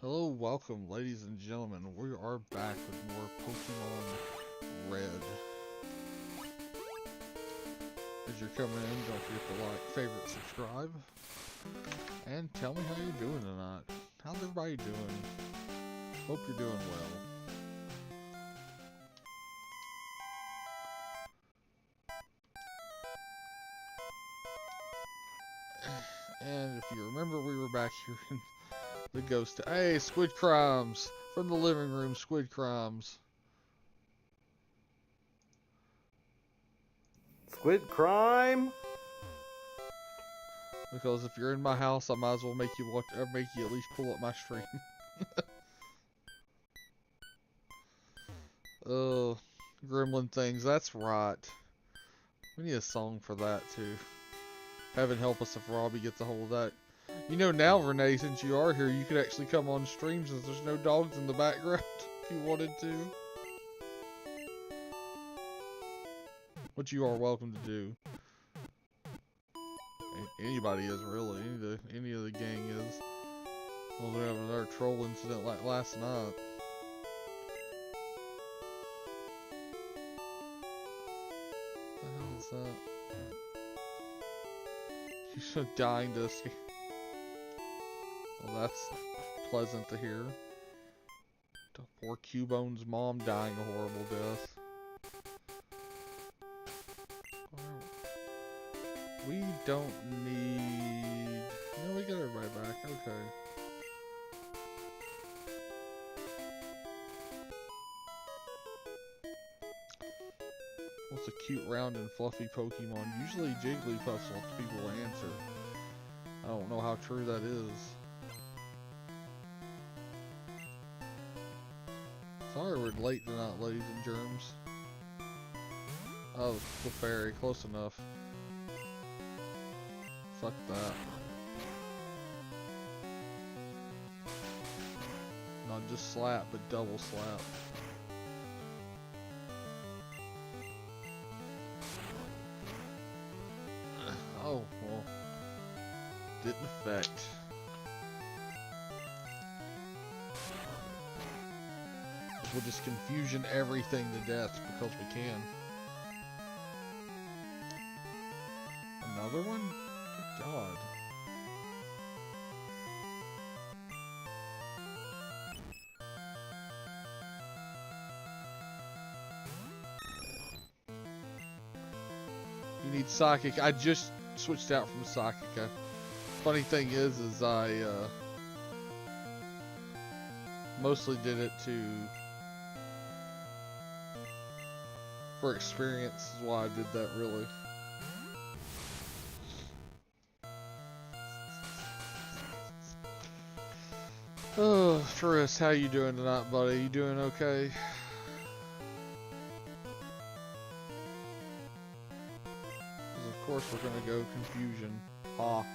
Hello, welcome, ladies and gentlemen. We are back with more Pokemon Red. As you're coming in, don't forget to like, favorite, subscribe, and tell me how you're doing tonight. How's everybody doing? Hope you're doing well. And if you remember, we were back here in the ghost. Hey, Squid Crimes! From the living room, Squid Crimes. Squid crime? Because if you're in my house, I might as well make you watch, or make you at least pull up my stream. Gremlin things, that's right. We need a song for that too. Heaven help us if Robbie gets a hold of that. You know now, Renee, since you are here, you could actually come on stream since there's no dogs in the background if you wanted to. Which you are welcome to do. Anybody is really. Any of the gang is. Well, we have another troll incident like last night. What the hell is that? You're so dying to see. Well, that's pleasant to hear. Poor Cubone's mom dying a horrible death. We don't need... No, we got everybody back. Okay. What's a cute, round, and fluffy Pokemon? Usually Jigglypuff wants people to answer. I don't know how true that is. Sorry we're late tonight, ladies and germs. Oh, the fairy. Close enough. Fuck that. Not just slap, but double slap. Oh, well. Didn't affect. We'll just confusion everything to death because we can. Another one? Good God. You need Psychic. I just switched out from Psychic. Funny thing is I mostly did it for experience is why I did that, really. Oh, Tris, how you doing tonight, buddy? You doing okay? Of course we're gonna go confusion. Ha.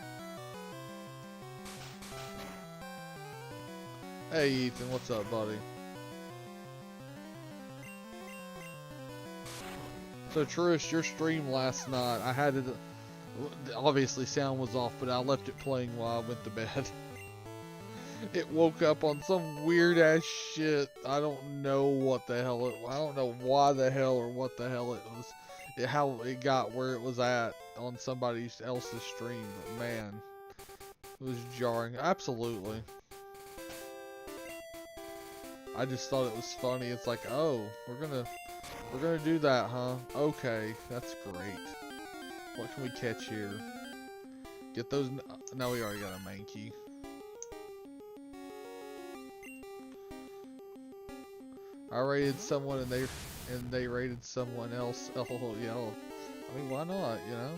Hey Ethan, what's up, buddy? So Tris, your stream last night, I had it, obviously sound was off, but I left it playing while I went to bed. It woke up on some weird ass shit. I don't know what the hell I don't know why the hell or what the hell it was. How it got where it was at on somebody else's stream. But man, it was jarring. Absolutely. I just thought it was funny. It's like, oh, we're gonna do that, huh? Okay, that's great. What can we catch here? Get those. No, we already got a Mankey. I rated someone and they rated someone else. Oh yeah, I mean why not? You know.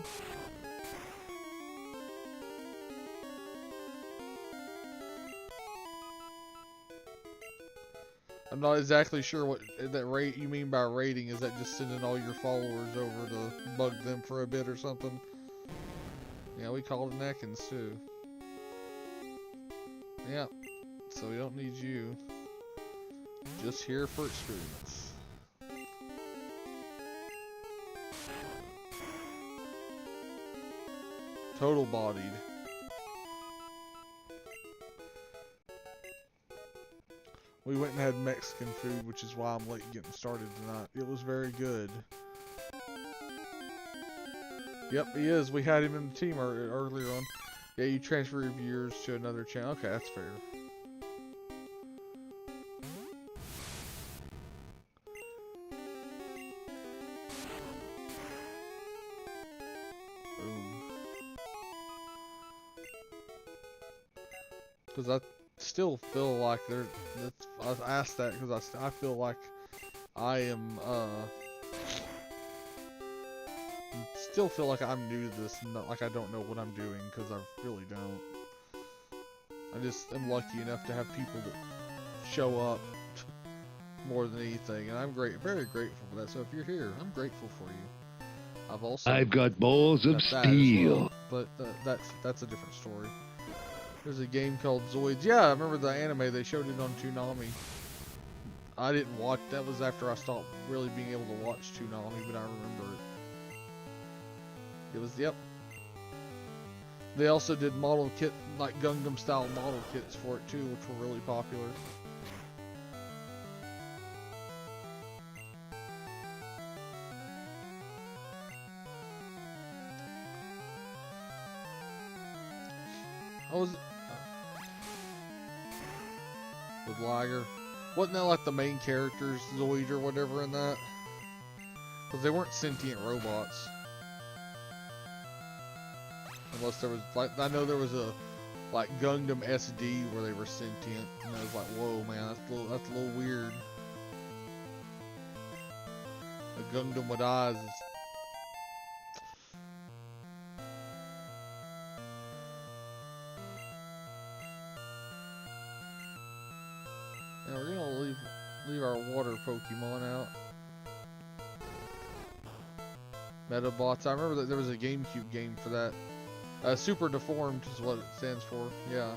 I'm not exactly sure what that rate you mean by rating. Is that just sending all your followers over to bug them for a bit or something? Yeah, we called it Ekans too. Yeah, so we don't need you. Just here for experience. Total bodied. We went and had Mexican food, which is why I'm late getting started tonight. It was very good. Yep, he is. We had him in the team earlier on. Yeah, you transfer your viewers to another channel. Okay, that's fair. Because I still feel like I asked that because I feel like I am, still feel like I'm new to this and not like I don't know what I'm doing, because I really don't. I just am lucky enough to have people that show up more than anything, and I'm very grateful for that. So if you're here, I'm grateful for you. I've got balls of steel. Well, but that's a different story. There's a game called Zoids. Yeah, I remember the anime. They showed it on Toonami. I didn't watch. That was after I stopped really being able to watch Toonami, but I remember it. It was, yep. They also did model kit, like Gundam style model kits for it too, which were really popular. I was with Liger. Wasn't that like the main characters, Zoid or whatever in that? Because they weren't sentient robots. Unless there was, like, I know there was a, like, Gundam SD where they were sentient. And I was like, whoa, man, that's a little weird. A Gundam with eyes is... Now we're gonna leave our water Pokemon out. Metabots. I remember that there was a GameCube game for that. Super Deformed is what it stands for. Yeah.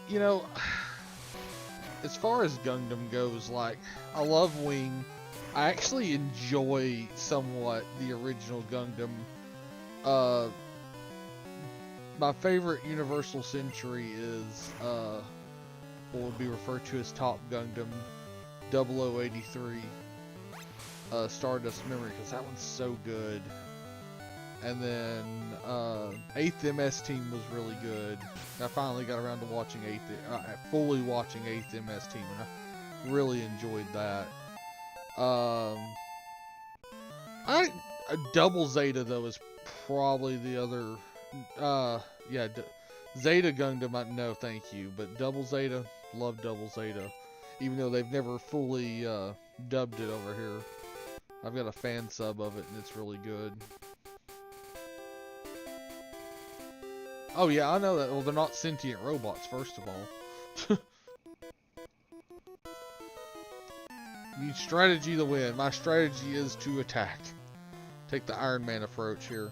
You know, as far as Gundam goes, like, I love Wing. I actually enjoy somewhat the original Gundam. My favorite Universal Century is what would be referred to as Top Gundam 0083. Stardust Memory, because that one's so good. And then 8th MS Team was really good. I finally got around to watching fully watching 8th MS Team, and I really enjoyed that. Double Zeta though is probably the other. Yeah, Zeta Gundam. No, thank you. But Double Zeta, love Double Zeta, even though they've never fully dubbed it over here. I've got a fan sub of it, and it's really good. Oh yeah, I know that. Well, they're not sentient robots, first of all. You need strategy to win. My strategy is to attack. Take the Iron Man approach here.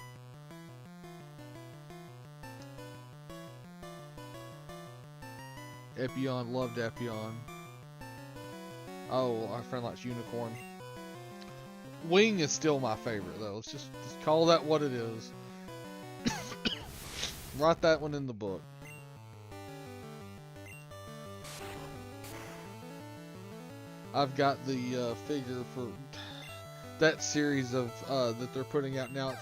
Epion, loved Epion. Oh, our friend likes Unicorn. Wing is still my favorite, though. Let's just call that what it is. Write that one in the book. I've got the figure for that series of that they're putting out now.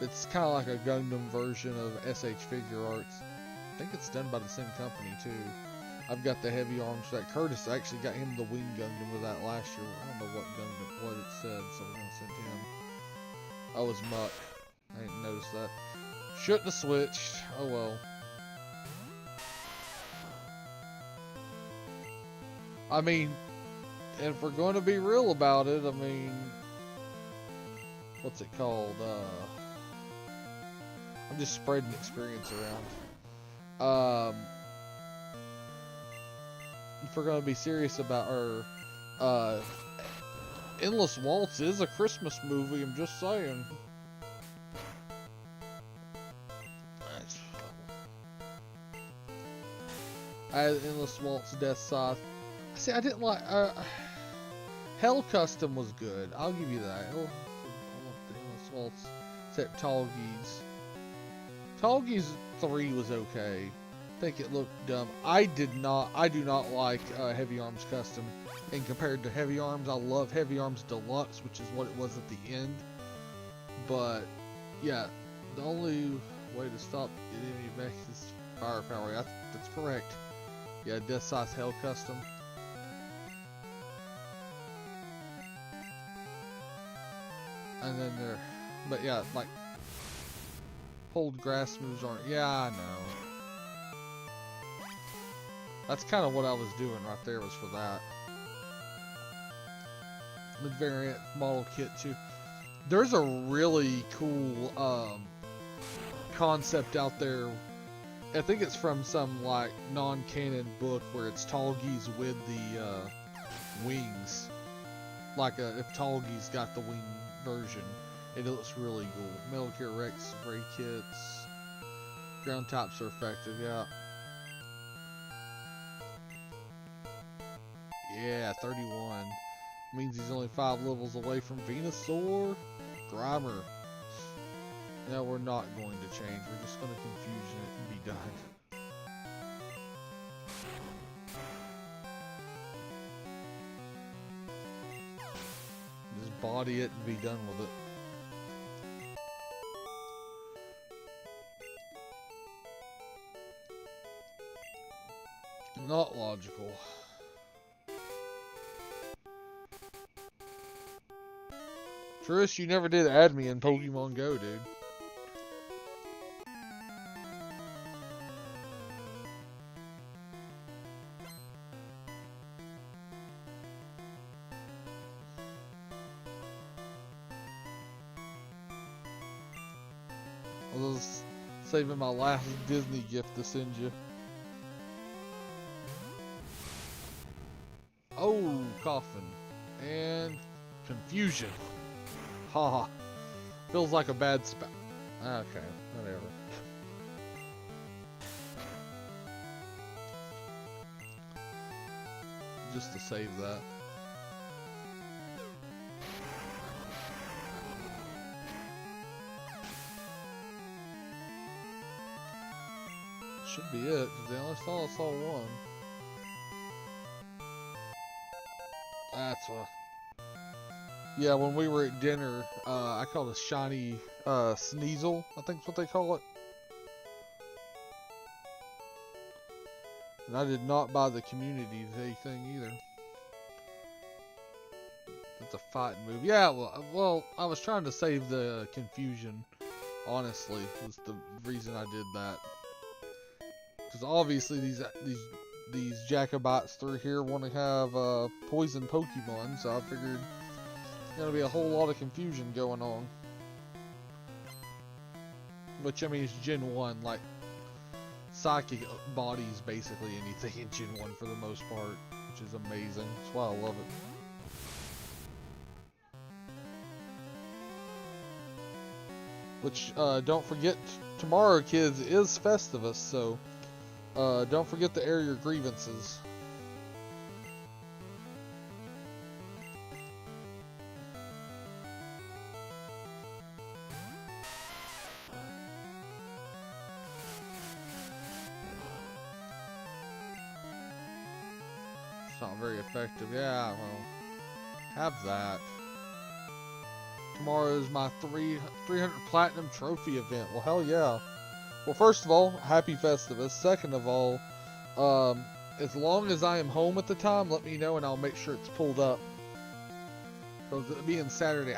It's kind of like a Gundam version of SH Figure Arts. I think it's done by the same company too. I've got the heavy arms for that. Curtis actually got him the Wing Gundam with that last year. I don't know what it said, so we're gonna send him. Oh, it's Muck. I didn't notice that. Shouldn't have switched. Oh well. I mean, and if we're going to be real about it, I mean, what's it called? I'm just spreading experience around. If we're going to be serious about our Endless Waltz is a Christmas movie, I'm just saying. I had Endless Waltz Death Scythe. See, I didn't like Hell Custom was good. I'll give you that. Endless Waltz, except Tallgeese. Tallgeese 3 was okay. think it looked dumb. I do not like Heavy Arms Custom. And compared to Heavy Arms, I love Heavy Arms Deluxe, which is what it was at the end. But yeah, the only way to stop the enemy mech is firepower. That's correct. Yeah, Death Size Hell Custom. And then there, but yeah, like hold grass moves aren't. Yeah, I know. That's kind of what I was doing right there, was for that. Mid variant model kit too. There's a really cool concept out there. I think it's from some like non-canon book where it's Tallgeese with the wings. Like if Tallgeese got the wing version, it looks really cool. Metal Gear Rex spray kits. Ground types are effective, yeah. Yeah, 31. Means he's only 5 levels away from Venusaur. Grimer. No, we're not going to change. We're just going to confusion it and be done. Just body it and be done with it. Not logical. Trish, you never did add me in Pokemon Go, dude. I was saving my last Disney gift to send you. Oh, coffin. And confusion. Haha. Feels like a bad spot. Okay, whatever. Just to save that. Should be it, because I saw one. That's what. Yeah, when we were at dinner, I called a shiny Sneasel, I think is what they call it. And I did not buy the community thing either. That's a fighting move. Yeah, well, I was trying to save the confusion, honestly, was the reason I did that. Because obviously these Jacobites through here want to have poison Pokemon, so I figured there's gonna be a whole lot of confusion going on. Which, I mean, it's Gen 1, like, Psychic bodies basically anything in Gen 1 for the most part, which is amazing. That's why I love it. Which, don't forget, tomorrow, kids, is Festivus, so don't forget to air your grievances. Not very effective. Yeah, well, have that. Tomorrow is my 300 Platinum Trophy event. Well, hell yeah. Well, first of all, happy Festivus. Second of all, as long as I am home at the time, let me know and I'll make sure it's pulled up. Because it being Saturday,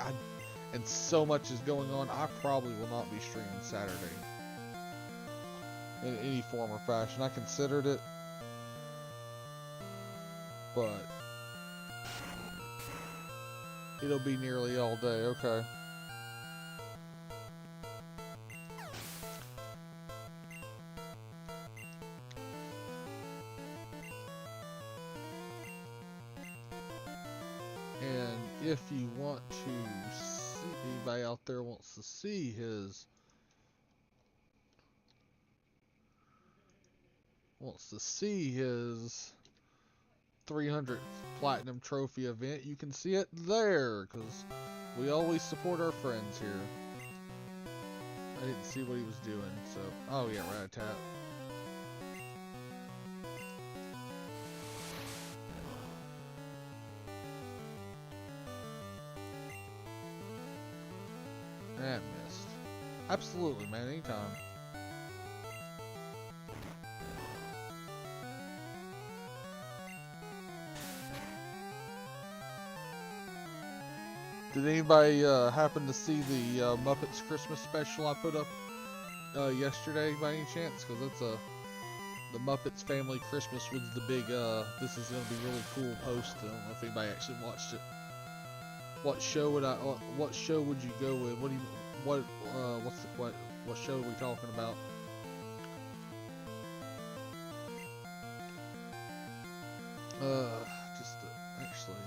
and so much is going on, I probably will not be streaming Saturday in any form or fashion. I considered it, but it'll be nearly all day. Okay. And if you want to see, anybody out there wants to see his 300th Platinum Trophy event, you can see it there, because we always support our friends here. I didn't see what he was doing, so... Oh yeah, Rat-a-tat. Absolutely, man. Anytime. Did anybody happen to see the Muppets Christmas special I put up yesterday by any chance? Because it's the Muppets Family Christmas was the big this is gonna be really cool post. I don't know if anybody actually watched it. What show would what show would you go with? What show are we talking about? Just actually,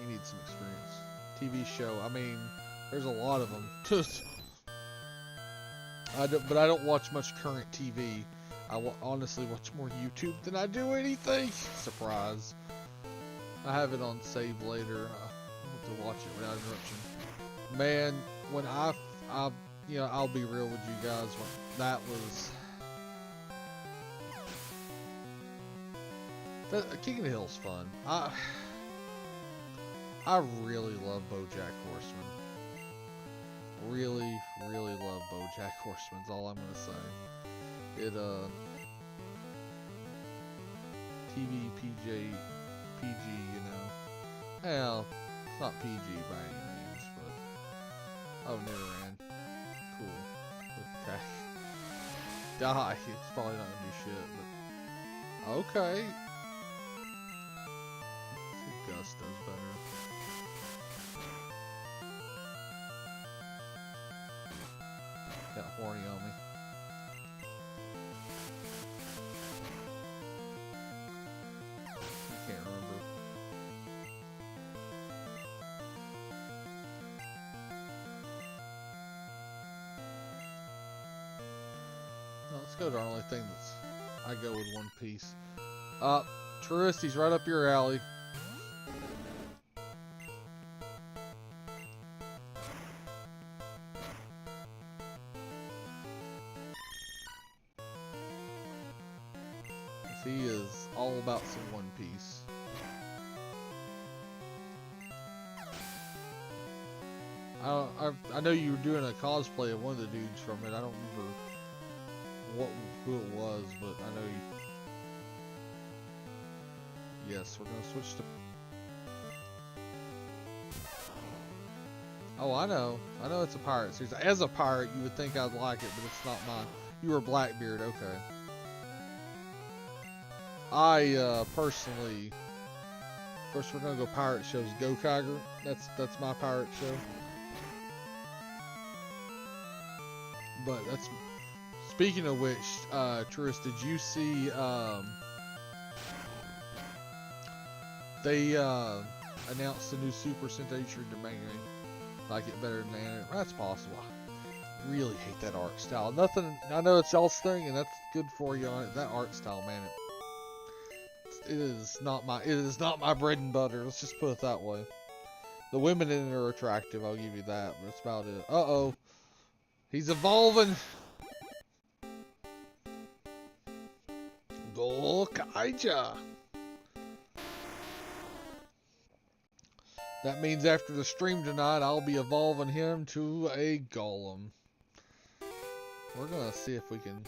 you need some experience. TV show. I mean, there's a lot of them. Just but I don't watch much current TV. Honestly watch more YouTube than I do anything. Surprise. I have it on save later. I want to watch it without interruption. Man, when I'll be real with you guys. When that was King of the Hill's fun. I really love BoJack Horseman. Really, really love BoJack Horseman. Is all I'm gonna say. It TV PG, you know. Hell, it's not PG by any means, but oh, Nidoran, cool. Okay, die. It's probably not gonna do shit, but okay. Gus does better. Got horny on me. I can't remember. Well, let's go to our only thing that's I go with One Piece. Tourist, he's right up your alley. He is all about some One Piece. I know you were doing a cosplay of one of the dudes from it. I don't remember who it was, but I know you. Yes, we're gonna switch to. Oh, I know it's a pirate series. As a pirate, you would think I'd like it, but it's not mine. You were Blackbeard, okay. I personally, first we're gonna go pirate shows. Go Tiger, that's my pirate show. But that's speaking of which, Tourist, did you see they announced the new Super Sentai Domain? Like it better than anime? That's possible. I really hate that art style. Nothing. I know it's y'all's thing, and that's good for you on it. That art style, man. It is not my bread and butter. Let's just put it that way. The women in it are attractive, I'll give you that, but that's about it. Uh-oh. He's evolving. Golkaija. That means after the stream tonight, I'll be evolving him to a golem. We're gonna see if we can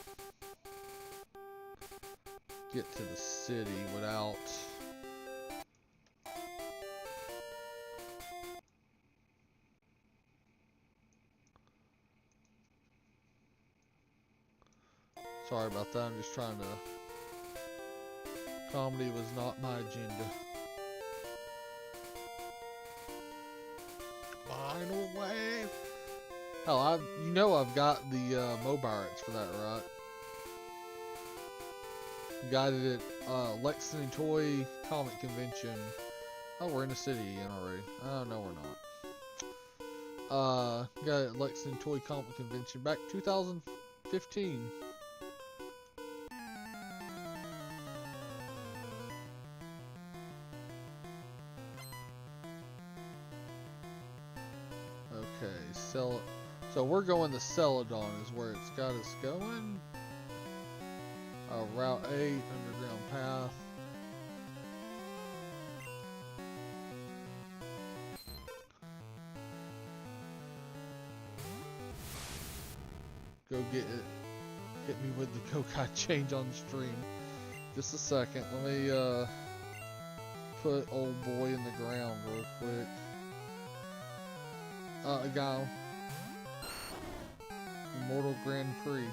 get to the city without sorry about that, I'm just trying to comedy was not my agenda. Final wave. Hell, I've got the Mobirax for that, right? Got it at Lexington Toy Comic Convention. Oh, we're in the city again already. Oh, no, we're not. Got it at Lexington Toy Comic Convention back 2015. Okay, so we're going to Celadon is where it's got us going. Route 8, underground path. go get it. Hit me with the go-kart change on the stream. Just a second. Let me put old boy in the ground real quick. I got him. Immortal Grand Prix.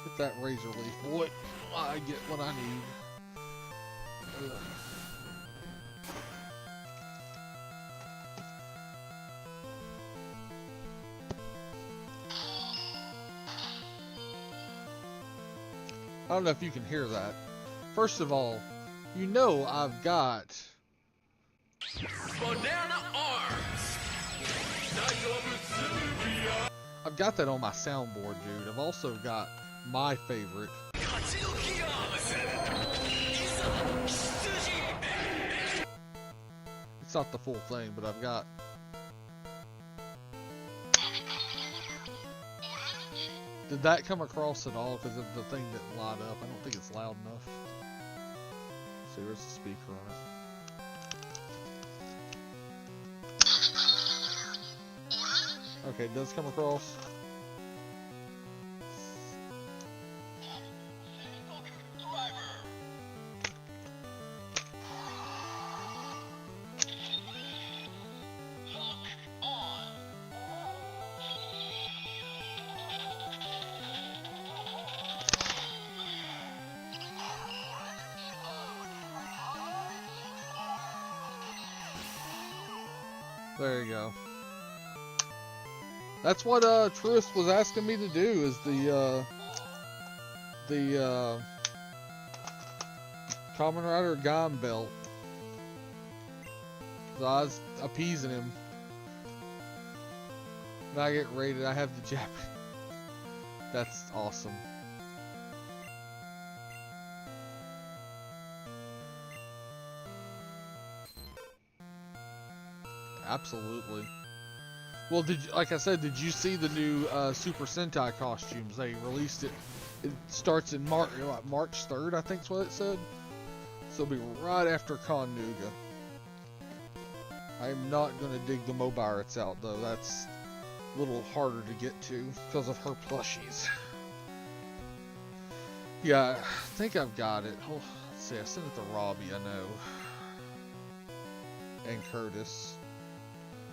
Get that razor leaf. What? I get what I need. Ugh. I don't know if you can hear that. First of all, you know I've got Banana Arms. I've got that on my soundboard, dude. I've also got my favorite. It's not the full thing, but I've got. Did that come across at all? Because of the thing didn't light up. I don't think it's loud enough. Let's see, where's the speaker on it? Okay, it does come across. There you go. That's what Truist was asking me to do, is the Kamen Rider Gam belt. So I was appeasing him. When I get rated, I have the Japanese. That's awesome. Absolutely. Well, like I said, did you see the new Super Sentai costumes? They released it. It starts in March 3rd, I think is what it said. So it'll be right after Con Nuga. I'm not going to dig the Mobirates out, though. That's a little harder to get to because of her plushies. Yeah, I think I've got it. Oh, let's see, I sent it to Robbie, I know. And Curtis.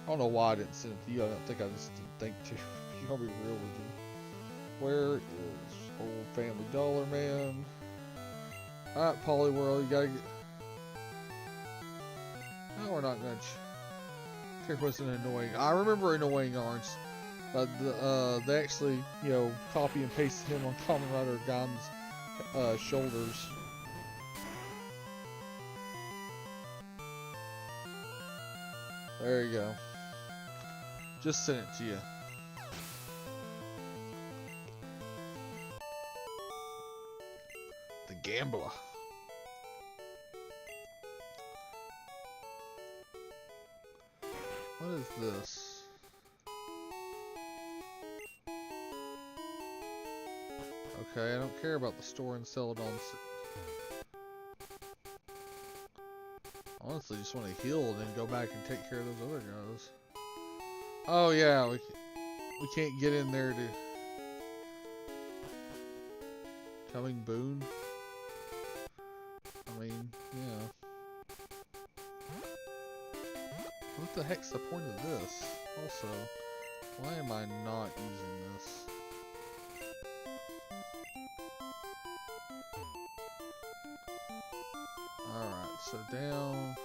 I don't know why I didn't send it to you. I don't think I just didn't think to. I'll be real with you. Where is old Family Dollar Man? Alright, Polyworld, you gotta get. No, we're not gonna. Here was an annoying. I remember annoying orange. They actually, you know, copy and pasted him on Kamen Rider Gam's shoulders. There you go. Just sent it to you. The Gambler. What is this? Okay, I don't care about the store and sell it on. Honestly, just want to heal and then go back and take care of those other guys. Oh yeah, we can't get in there to coming boon. I mean, yeah. What the heck's the point of this? Also, why am I not using this? Alright, so down.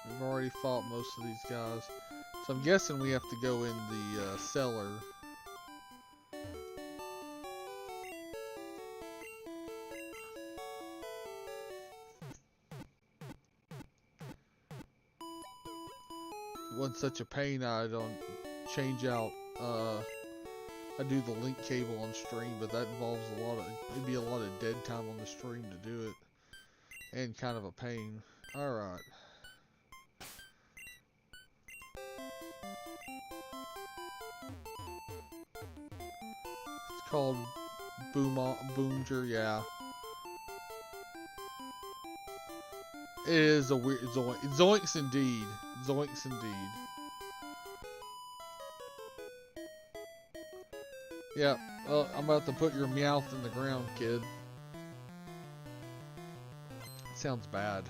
We've already fought most of these guys. So I'm guessing we have to go in the cellar. It wasn't such a pain, I don't change out, I do the link cable on stream, but that involves a lot of, it'd be a lot of dead time on the stream to do it. And kind of a pain. Alright. It's called Boonger, yeah. It is a weird Zoinks indeed. Zoinks indeed. Yeah, well, I'm about to put your Meowth in the ground, kid. Sounds bad.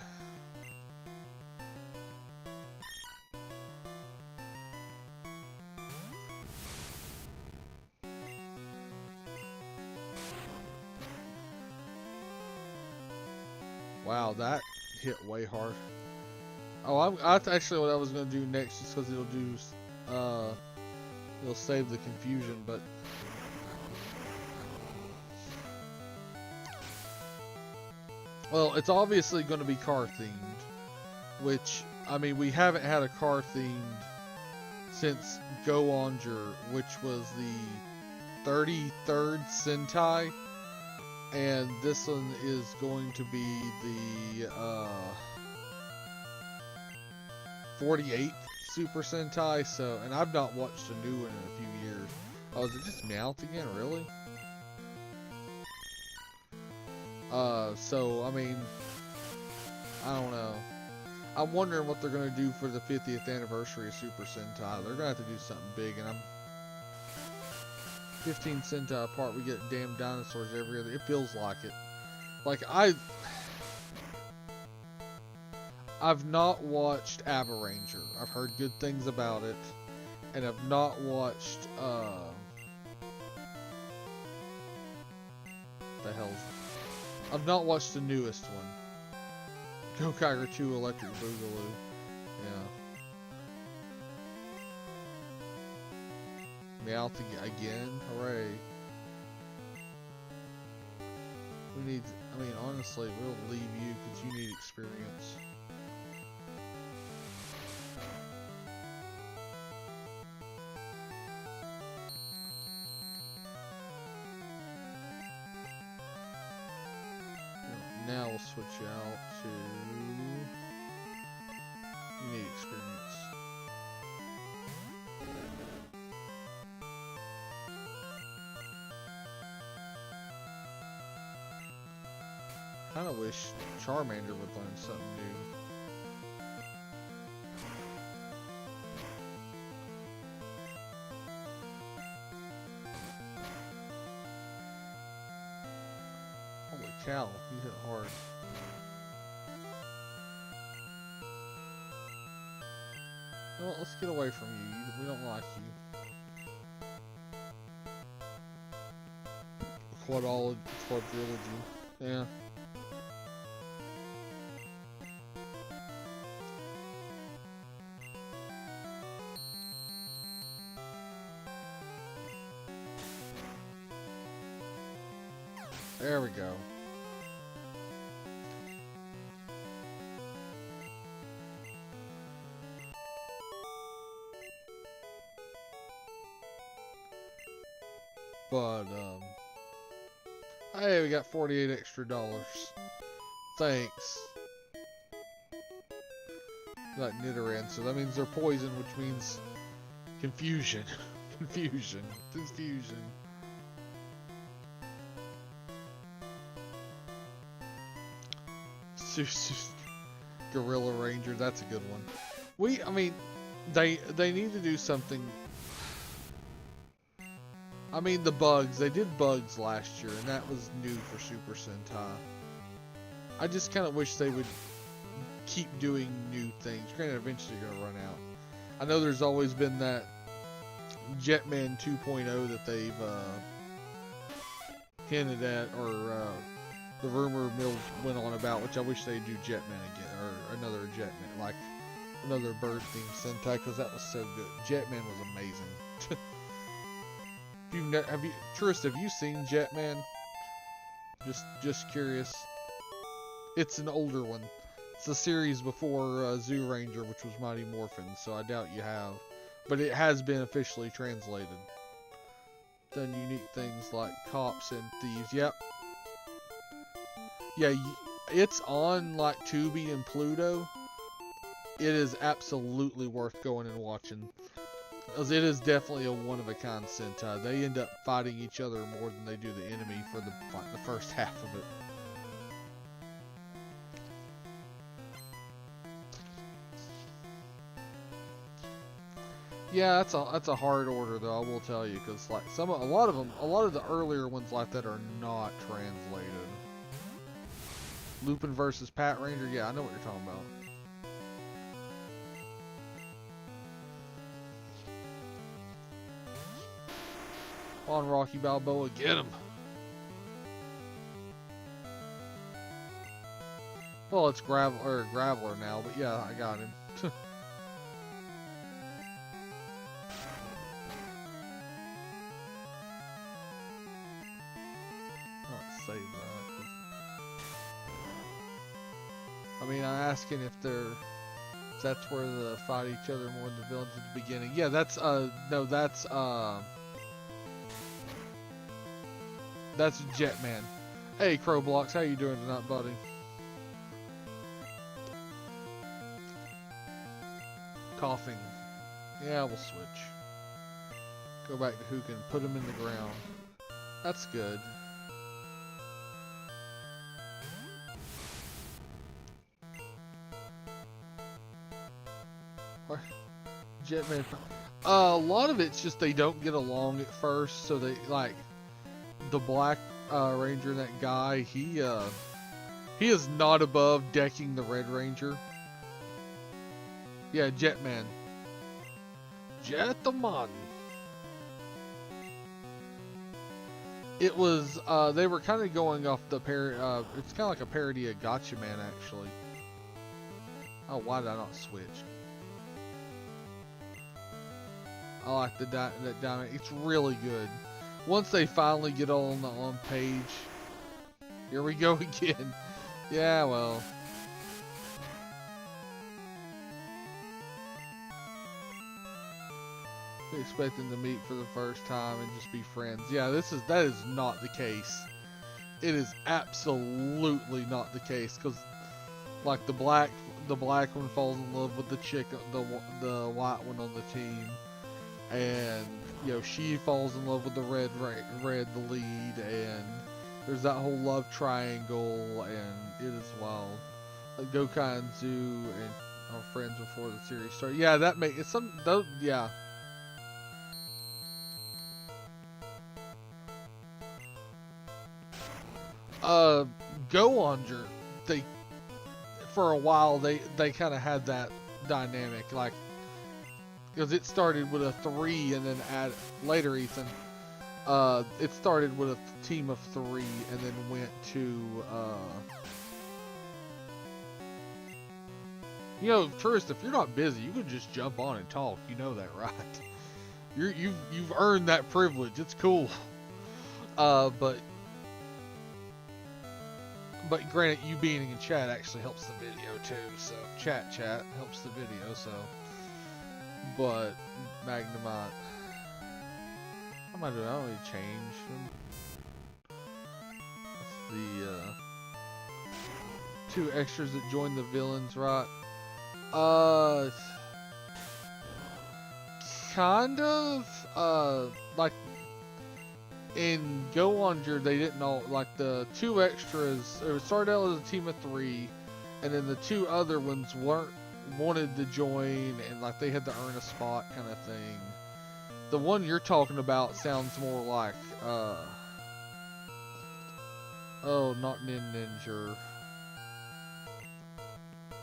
Wow, that hit way hard. Oh, that's actually what I was gonna do next, just because it'll do, it'll save the confusion. But well, it's obviously gonna be car themed, which I mean we haven't had a car themed since Go Onger, which was the 33rd Sentai. And this one is going to be the 48th Super Sentai. So, and I've not watched a new one in a few years. Oh, is it just Meowth again? Really? So I mean, I don't know. I'm wondering what they're gonna do for the 50th anniversary of Super Sentai. They're gonna have to do something big, and I'm 15 Sentai apart, we get damn dinosaurs every other. It feels like it. Like I've not watched Abaranger. I've heard good things about it, and I've not watched the hell's. I've not watched the newest one. Gokaiger 2 Electric Boogaloo. Yeah. Meowth again, hooray. We need, I mean, honestly, we'll leave you because you need experience. Now we'll switch out to, you need experience. I kinda wish Charmander would learn something new. Holy cow, you hit hard. Well, let's get away from you. We don't like you. Quadrilogy. Yeah. There we go. But, hey, we got 48 extra dollars. Thanks. That Nidoran, so that means they're poison, which means confusion. Confusion. Gorilla Ranger, that's a good one. I mean, they need to do something. I mean, the bugs, they did bugs last year, and that was new for Super Sentai. I just kind of wish they would keep doing new things. Granted, eventually you're going to run out. I know there's always been that Jetman 2.0 that they've hinted at, or the rumor mills went on about, which I wish they'd do Jetman again, or another Jetman, like another bird themed Sentai, because that was so good. Jetman was amazing. Tourist, have you seen Jetman? Just curious. It's an older one. It's a series before Zoo Ranger, which was Mighty Morphin, so I doubt you have. But it has been officially translated. Done unique things like cops and thieves. Yep. Yeah, it's on like Tubi and Pluto. It is absolutely worth going and watching. Because it is definitely a one-of-a-kind Sentai. They end up fighting each other more than they do the enemy for the first half of it. Yeah, that's a hard order though. I will tell you, because like a lot of the earlier ones like that are not translated. Lupin versus Pat Ranger. Yeah, I know what you're talking about. On Rocky Balboa, get him. Well, it's Graveler now, but yeah, I got him. Let's save that. I mean, I'm asking if that's where they fight each other more than the villains at the beginning. Yeah, that's Jetman. Hey, Crowblocks, how you doing tonight, buddy? Coughing. Yeah, we'll switch. Go back to Hook and put him in the ground. That's good. Jetman. A lot of it's just they don't get along at first, so they like the Black Ranger and that guy. He is not above decking the Red Ranger. Yeah, Jetman. Jetman. It was they were kind of going off the it's kind of like a parody of Gotcha Man, actually. Oh, why did I not switch? I like that diamond. It's really good. Once they finally get all on page. Here we go again. Yeah, well. Expecting to meet for the first time and just be friends. Yeah, that is not the case. It is absolutely not the case, because like the black one falls in love with the chick, the white one on the team, and you know she falls in love with the red the lead, and there's that whole love triangle, and it is wild. Like Gokai and Zoo and our friends before the series started. Yeah, that makes it's some those. Yeah. Go Under, they for a while they kind of had that dynamic, like because it started with a 3 and then later Ethan, it started with a team of 3 and then went to you know, Tourist, if you're not busy, you can just jump on and talk. You know that, right? You've earned that privilege. It's cool. But granted, you being in chat actually helps the video too. So chat helps the video. So, but Magnemite, I might do. I don't need to change them. The 2 extras that join the villains, right? Kind of. Like. In Go Under, they didn't all, like the 2 extras, it started out as a team of 3, and then the 2 other ones wanted to join, and like they had to earn a spot kind of thing. The one you're talking about sounds more like, oh, not Ninja.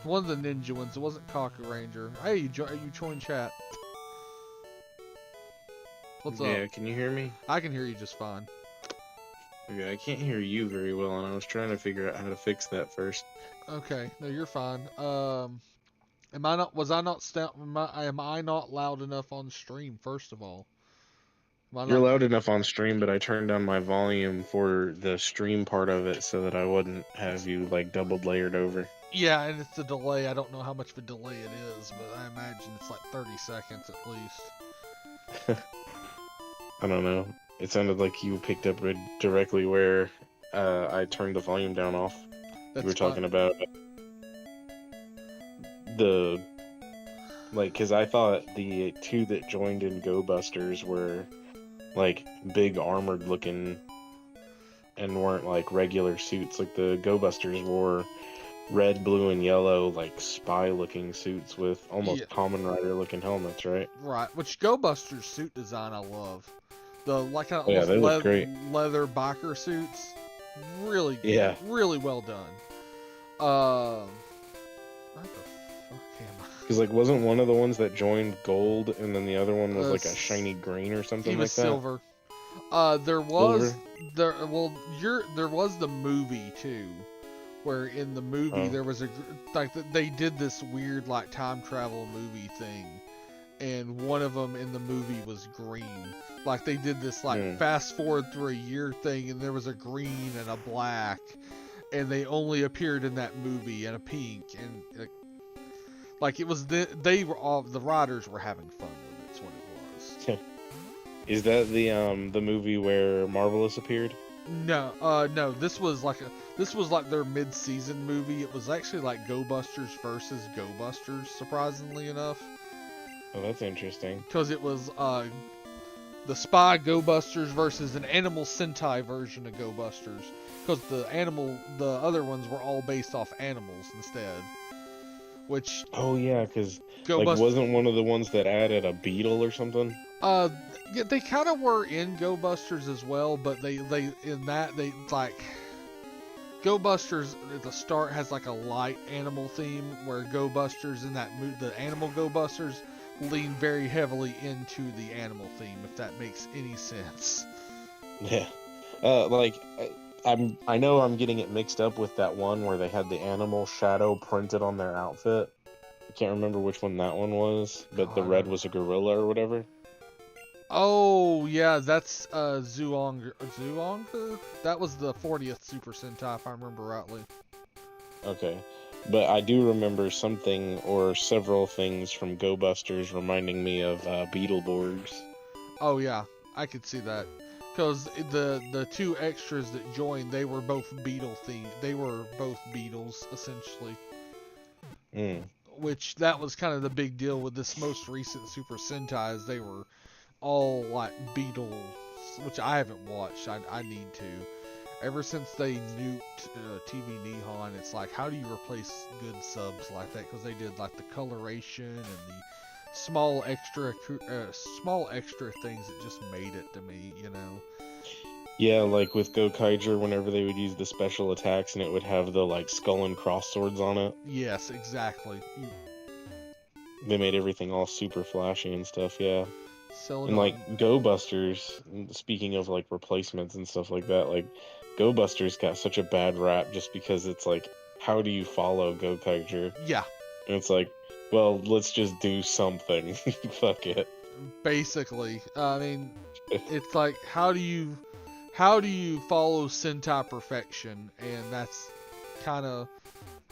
One of the ninja ones, it wasn't Kaka Ranger. Hey, you joined chat. What's up? Yeah, can you hear me? I can hear you just fine. Okay, I can't hear you very well, and I was trying to figure out how to fix that first. Okay, no, you're fine. Am I not loud enough on stream, first of all? You're loud enough on stream, but I turned down my volume for the stream part of it so that I wouldn't have you, like, doubled layered over. Yeah, and it's the delay. I don't know how much of a delay it is, but I imagine it's like 30 seconds at least. I don't know. It sounded like you picked up directly where I turned the volume down off. You were talking about the... Like, because I thought the 2 that joined in Go Busters were, like, big armored looking and weren't, like, regular suits. Like, the Go Busters wore red, blue, and yellow like spy-looking suits with almost Yeah. Kamen Rider-looking helmets, right? Right. Which Go Buster's suit design I love. The like kind of Oh, yeah, almost they look great. leather biker suits. Really, Yeah. really well done. Where the fuck am I? Because like, wasn't one of the ones that joined gold, and then the other one was like a S- shiny green or something He like was that? silver. There was there was the movie too, where in the movie there was they did this weird like time travel movie thing, and one of them in the movie was green. Like they did this like fast forward through a year thing, and there was a green and a black, and they only appeared in that movie, and a pink, and like it was they were all the writers were having fun with it. That's what it was. Is that the movie where Marvelous appeared? No, no. This was like their mid-season movie. It was actually like Go Busters versus Go Busters, surprisingly enough. Oh, that's interesting. Because it was the Spy Go Busters versus an Animal Sentai version of Go Busters. Because the other ones were all based off animals instead. Which Oh yeah, because Go like Busters wasn't one of the ones that added a beetle or something? Yeah, they kind of were in Go Busters as well, but they like Go Busters at the start has like a light animal theme, where Go Busters in the animal Go Busters lean very heavily into the animal theme, if that makes any sense. Yeah. I know I'm getting it mixed up with that one where they had the animal shadow printed on their outfit. I can't remember which one that one was, but the red was a gorilla or whatever. Oh yeah, that's Zuong. That was the 40th Super Sentai, if I remember rightly. Okay. But I do remember something or several things from Go Busters reminding me of Beetleborgs. Oh yeah, I could see that. Because the two extras that joined, they were both beetle themed. They were both beetles, essentially. Which, that was kind of the big deal with this most recent Super Sentai, is they were all like beetles, which I haven't watched. I need to. Ever since they nuked TV Nihon, it's like, how do you replace good subs like that? Because they did like the coloration and the small extra things that just made it to me, you know. Yeah, like with Go Kaiger, whenever they would use the special attacks and it would have the like skull and cross swords on it. Yes, exactly. They made everything all super flashy and stuff, yeah. And like Go Busters, speaking of like replacements and stuff like that, like Go Busters got such a bad rap just because it's like, how do you follow Go Kaiger? Yeah. And it's like, well, let's just do something. Fuck it. Basically, I mean, it's like, how do you follow Sentai perfection? And that's kind of,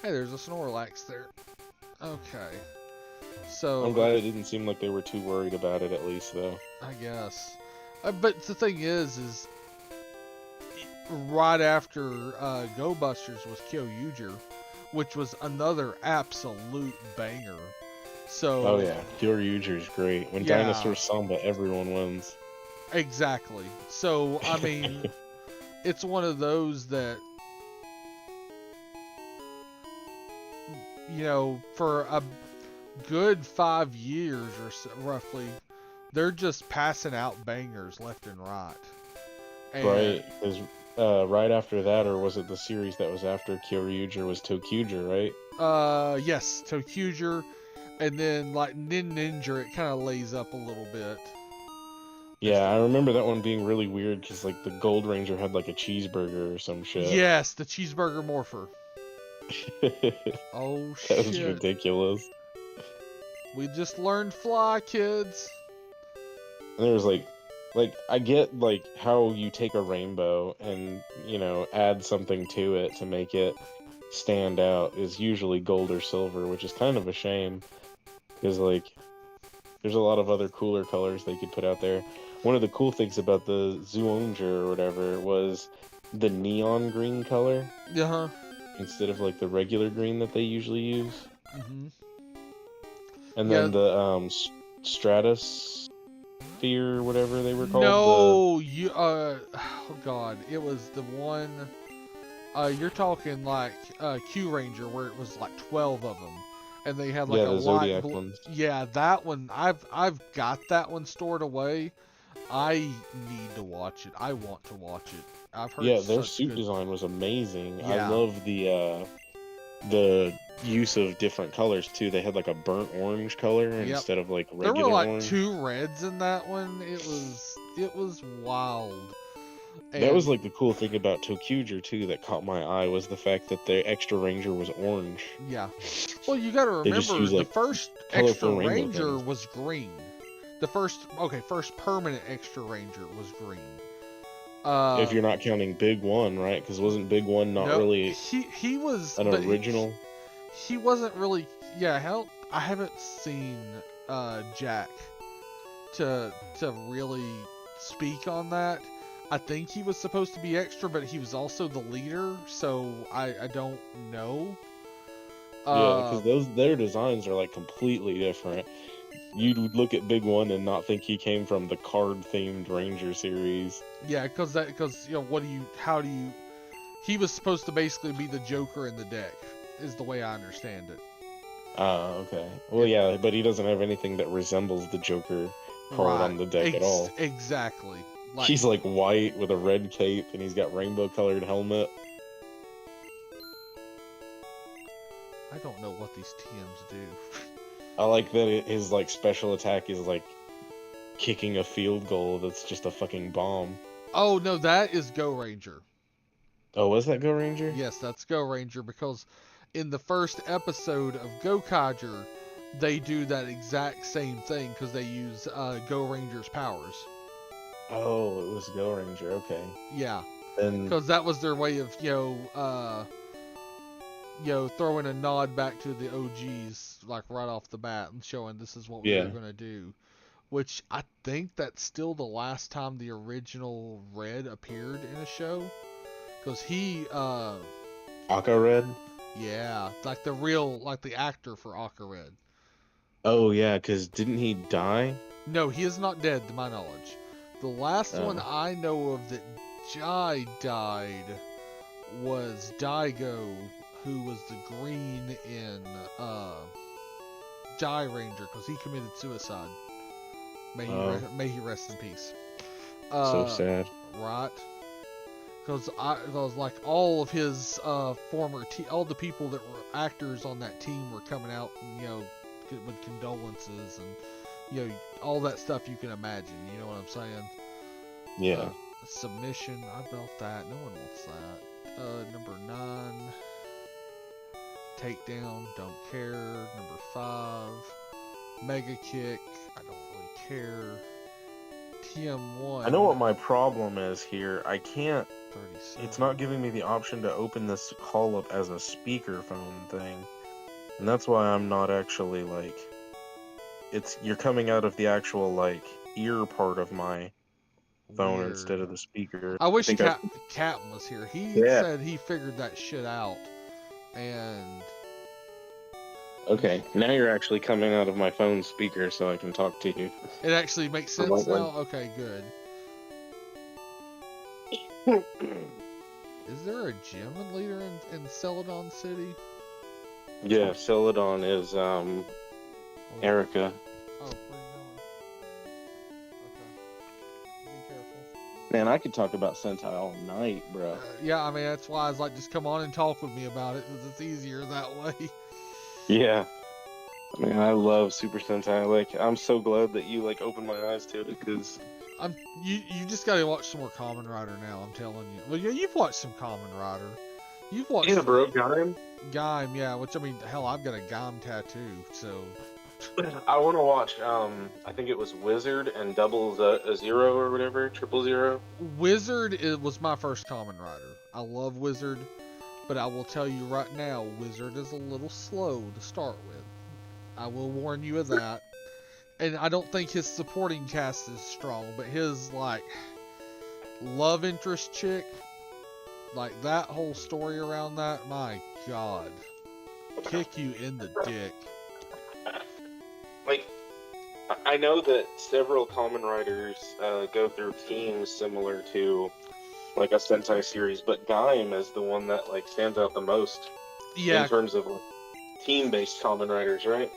hey, there's a Snorlax there. Okay. So I'm glad it didn't seem like they were too worried about it, at least, though. I guess. But the thing is right after Go Busters was Kyoryuger, which was another absolute banger. So. Oh yeah, Kyoryuger's great. When Dinosaur Samba, everyone wins. Exactly. So I mean, it's one of those that, you know, for a good 5 years or so, roughly, they're just passing out bangers left and right. And right, because right after that, or was it the series that was after Kyoryuger, was Tokyuger, right? Yes, Tokyuger, and then like Ninja, it kind of lays up a little bit. Yeah, I remember that one being really weird because like the Gold Ranger had like a cheeseburger or some shit. Yes, the cheeseburger morpher. Oh shit. That was ridiculous. We just learned fly, kids. And there was like I get like how you take a rainbow and, you know, add something to it to make it stand out is usually gold or silver, which is kind of a shame because like there's a lot of other cooler colors they could put out there. One of the cool things about the Zoonger or whatever was the neon green color. Uh-huh. Instead of like the regular green that they usually use. Mm-hmm. And then the stratosphere, whatever they were called. No, oh god, it was the one. You're talking like Q Ranger, where it was like 12 of them, and they had like Yeah, a the light. Zodiac ones. Yeah, that one. I've got that one stored away. I need to watch it. I want to watch it. I've heard Yeah, their such suit good. design was amazing. I Yeah. love the use of different colors too. They had like a burnt orange color Yep. instead of like There regular were like orange. 2 reds in that one. It was wild. That was And like the cool thing about Tokuger too that caught my eye was the fact that the extra ranger was orange. yeah. Well, you got to They just remember use the like first extra colorful rainbow ranger things. was green. The first permanent extra ranger was green. If you're not counting Big One, right? Because wasn't Big One not no, really he was an but original? He wasn't really. Yeah, hell, I haven't seen Jack to really speak on that. I think he was supposed to be extra, but he was also the leader, so I don't know. Yeah, because their designs are like completely different. You'd look at Big One and not think he came from the card-themed Ranger series. Yeah, because he was supposed to basically be the Joker in the deck, is the way I understand it. Okay. Well, yeah, but he doesn't have anything that resembles the Joker card on the deck at all. Exactly. He's like white with a red cape, and he's got rainbow-colored helmet. I don't know what these TMs do. I like that his like special attack is like kicking a field goal that's just a fucking bomb. Oh no, that is Go Ranger. Oh, was that Go Ranger? Yes, that's Go Ranger, because in the first episode of Go Kager, they do that exact same thing because they use Go Ranger's powers. Oh, it was Go Ranger. Okay. Yeah, And because that was their way of throwing a nod back to the OGs like right off the bat and showing this is what we were gonna do. Which I think that's still the last time the original Red appeared in a show. Because he, Aka Red? yeah, like the actor for Aka Red. Oh, yeah, because didn't he die? No, he is not dead, to my knowledge. The last one I know of that Jai died was Daigo, who was the green in Jai Ranger, because he committed suicide. May he rest in peace. So sad. Right? Because like all of his all the people that were actors on that team were coming out, with condolences and all that stuff you can imagine. You know what I'm saying? Yeah. Submission. I built that. No one wants that. Number 9. Takedown. Don't care. Number 5. Mega kick. I don't really care. TM1. I know what my problem is here. I can't. 37. It's not giving me the option to open this call up as a speakerphone thing. And that's why I'm not actually like. You're coming out of the actual like ear part of my phone Weird. instead of the speaker. I wish Captain was here. He said he figured that shit out. And okay, now you're actually coming out of my phone speaker so I can talk to you. it actually makes sense now? Okay, good. Is there a gym leader in Celadon City? Yeah, Celadon is Erica. Oh, where are you going? Okay. Be careful. Man, I could talk about Sentai all night, bro. Yeah, I mean, that's why I was like, just come on and talk with me about it, because it's easier that way. Yeah. I mean, I love Super Sentai. Like, I'm so glad that you, like, opened my eyes to it, because... You just gotta watch some more Kamen Rider now, I'm telling you. Well, yeah, you've watched some Kamen Rider. You've watched... Yeah, bro, Gaim. Gaim, yeah, which, I mean, hell, I've got a Gaim tattoo, so... I want to watch, I think it was Wizard and Double Zero or whatever, 000. Wizard was my first Kamen Rider. I love Wizard, but I will tell you right now, Wizard is a little slow to start with. I will warn you of that. And I don't think his supporting cast is strong, but his, like, love interest chick, like, that whole story around that, my God. Kick you in the dick. Like, I know that several Kamen Riders go through teams similar to like a Sentai series, but Gaim is the one that like stands out the most Yeah, in terms of like, team-based Kamen Riders, right?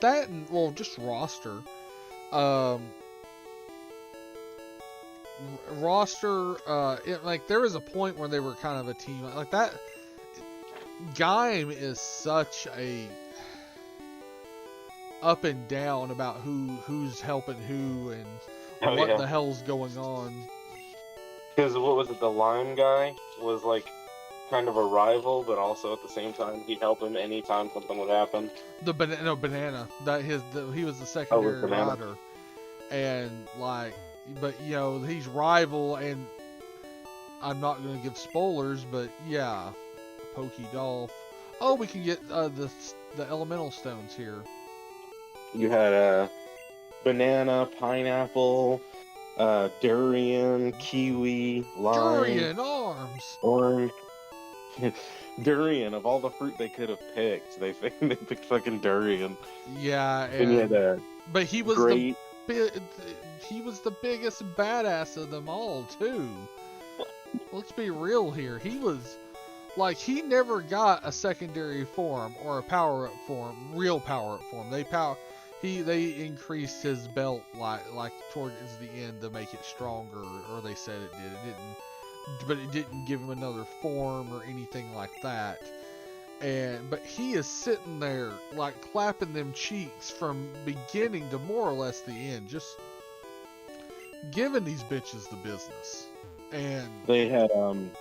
that and, well, just roster. Um, roster. Like there was a point where they were kind of a team like that. Gaim is such a up and down about who's helping who and what the hell's going on. Because what was it? The lime guy was like kind of a rival, but also at the same time he'd help him anytime something would happen. Banana. He was the secondary rider, and like, but you know he's rival, and I'm not gonna give spoilers, but yeah, Pokey Dolph. Oh, we can get the elemental stones here. You had banana, pineapple, durian, kiwi, lime, Durian arms, orange. Durian, of all the fruit they could have picked, they picked fucking durian. Yeah, and you had but he was great... he was the biggest badass of them all too. Let's be real here. He was like, he never got a secondary form or a power up form, real power up form. They increased his belt like towards the end to make it stronger, or they said it did. It didn't, but it didn't give him another form or anything like that. But he is sitting there like clapping them cheeks from beginning to more or less the end, just giving these bitches the business. And they had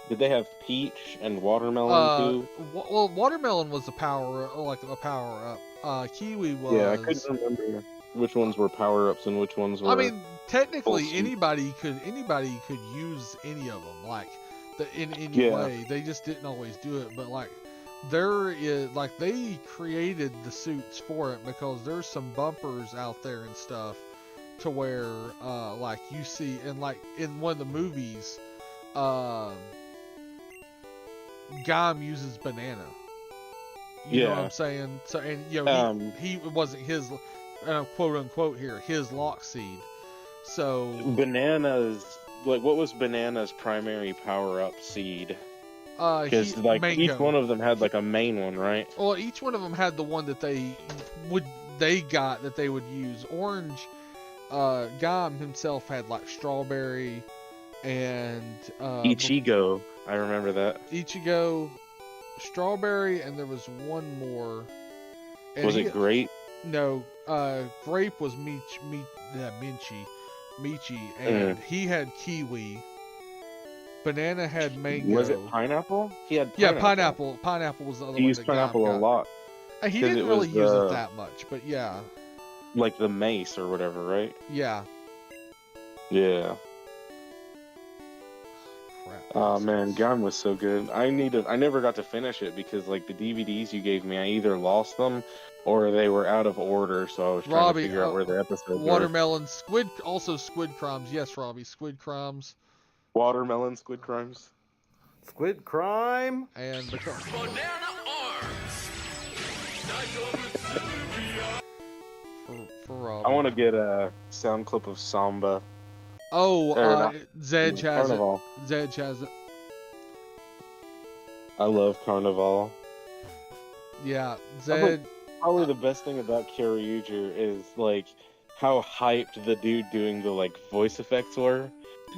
did they have peach and watermelon too? Well, watermelon was a power up. Kiwi was. Yeah, I couldn't remember which ones were power ups and which ones were. I mean, technically anybody could use any of them, like in any way. They just didn't always do it, but like there is like they created the suits for it, because there's some bumpers out there and stuff to where like you see, and like in one of the movies, Gaim uses banana. You know what I'm saying? So, and you know, he wasn't his, quote unquote here, his lock seed. So bananas, like what was Banana's primary power up seed? Because like mango. Each one of them had like a main one, right? Well, each one of them had the one that they would use. Orange, Gaim himself had like strawberry and Ichigo. I remember that. Ichigo, strawberry, and there was one more. And was it grape? No, grape was Michi, and he had kiwi. Banana had mango. Was it pineapple? He had pineapple. Yeah, pineapple. Pineapple was the other one. He used pineapple a lot. He didn't really use it that much, but yeah. Like the mace or whatever, right? Yeah. Yeah. Crap. Oh man, Gaim was so good. I never got to finish it because like the DVDs you gave me, I either lost them or they were out of order, so I was trying to figure out where the episodes watermelon, were. Squid crumbs. Yes, Robbie, squid crumbs. Watermelon, squid crimes. Squid crime. And banana arms. For Robbie. I want to get a sound clip of Samba. Oh, Zedge has Carnival. it. Zedge has it. I love Carnival. Yeah, Zed. Probably the best thing about Kyoryuger is like how hyped the dude doing the like voice effects were.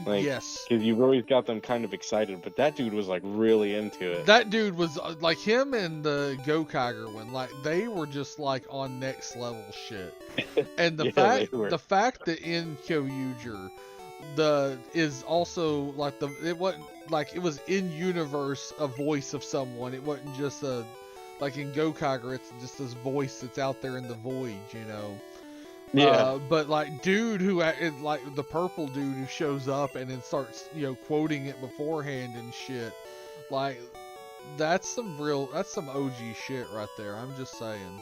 Like, yes, because you've always got them kind of excited, but that dude was like really into it. That dude was like him and the Gokaiger one, like they were just like on next level shit. And the fact that in Kyoryuger is also like it wasn't like it was in universe a voice of someone. It wasn't just like in Gokaiger, it's just this voice that's out there in the void, you know. Yeah. But like dude who like the purple dude who shows up and then starts, you know, quoting it beforehand and shit, like that's some OG shit right there. I'm just saying.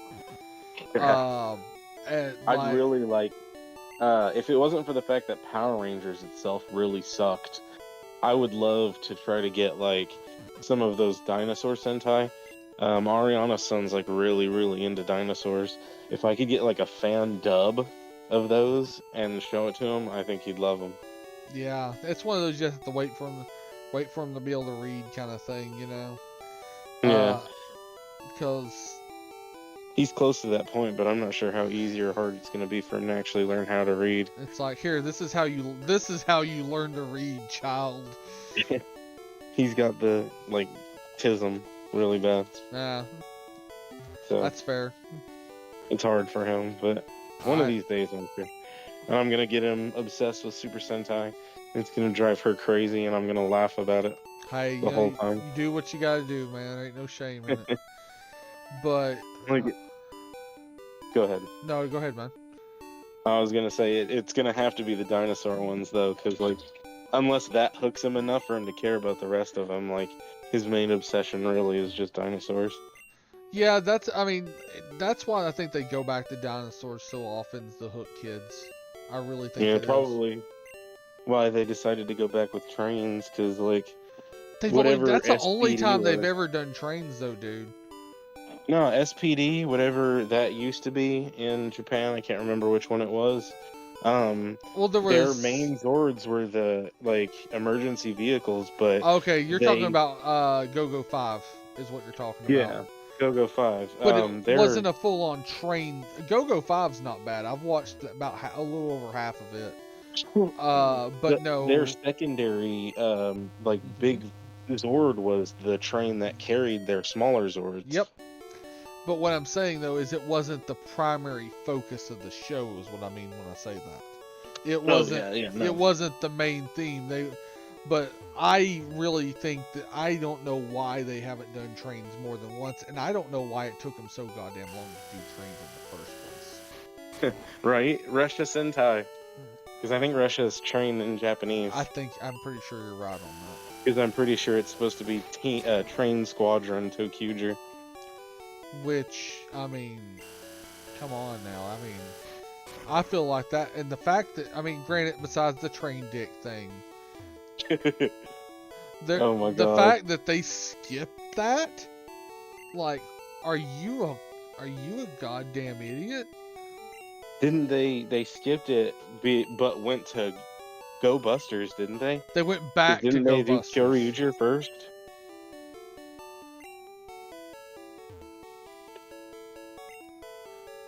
I'd really like if it wasn't for the fact that Power Rangers itself really sucked, I would love to try to get like some of those dinosaur Sentai. Ariana's son's like really, really into dinosaurs. If I could get like a fan dub of those and show it to him, I think he'd love them. Yeah, it's one of those you have to wait for him. Wait for him to be able to read, kind of thing, you know. Yeah. Because He's close to that point, but I'm not sure how easy or hard it's going to be for him to actually learn how to read. it's like, here, this is how you learn to read, child. He's got the like tism really bad, Yeah, so that's fair. it's hard for him. But one of these days, I'm gonna get him obsessed with Super Sentai. It's gonna drive her crazy, and I'm gonna laugh about it Hey, the whole time. you do what you gotta do, man. There ain't no shame in it. But Like, go ahead. no, go ahead, man. I was gonna say it's gonna have to be the dinosaur ones though, because like, unless that hooks him enough for him to care about the rest of them, like his main obsession really is just dinosaurs. Yeah, that's why I think they go back to dinosaurs so often to hook kids. I really think Yeah, it is. probably why they decided to go back with trains, because like That's the only SPD time they've was. ever done trains, though, dude. No, SPD, whatever that used to be in Japan, I can't remember which one it was. Well, there Their was main Zords were the like emergency vehicles, but okay. You're talking they- about Go-Go 5 is what you're talking yeah, about. Go-Go 5. But it wasn't a full-on train. Go-Go 5's not bad. I've watched about a little over half of it. But no, their secondary like big Zord was the train that carried their smaller Zords. Yep. But what I'm saying though is it wasn't the primary focus of the show. Is what I mean when I say that. It wasn't. It wasn't the main theme. But I really think that I don't know why they haven't done trains more than once, and I don't know why it took them so goddamn long to do trains in the first place. Right, Russia Sentai. Because I think Russia is train in Japanese. I'm pretty sure you're right on that. Because I'm pretty sure it's supposed to be Train Squadron Tokyuger. Which, I mean, come on now. I mean, I feel like that, and the fact that, I mean, granted, besides the train dick thing, oh my god, the fact that they skipped that, like, are you a goddamn idiot? Didn't they skipped it, but went to Go Busters, didn't they? They went back to Didn't Go they do Busters. Kyoryuger first?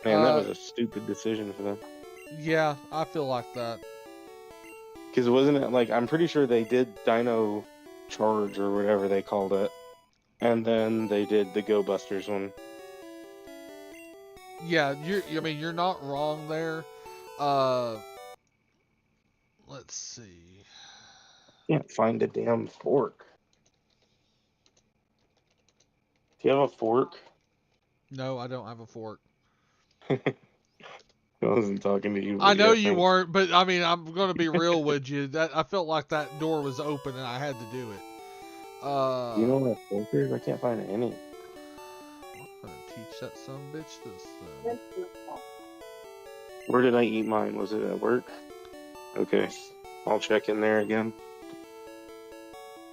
Man, that was a stupid decision for them. Yeah, I feel like that. Because wasn't it like, I'm pretty sure they did Dino Charge or whatever they called it, and then they did the Go Busters one. Yeah, you're not wrong there. Let's see. Can't find a damn fork. Do you have a fork? No, I don't have a fork. I wasn't talking to you. I know you weren't, but I mean, I'm gonna be real with you. That I felt like that door was open and I had to do it. You know what filters? I can't find any. I'm gonna teach that son of a bitch this. Where did I eat mine? Was it at work? Okay, I'll check in there again.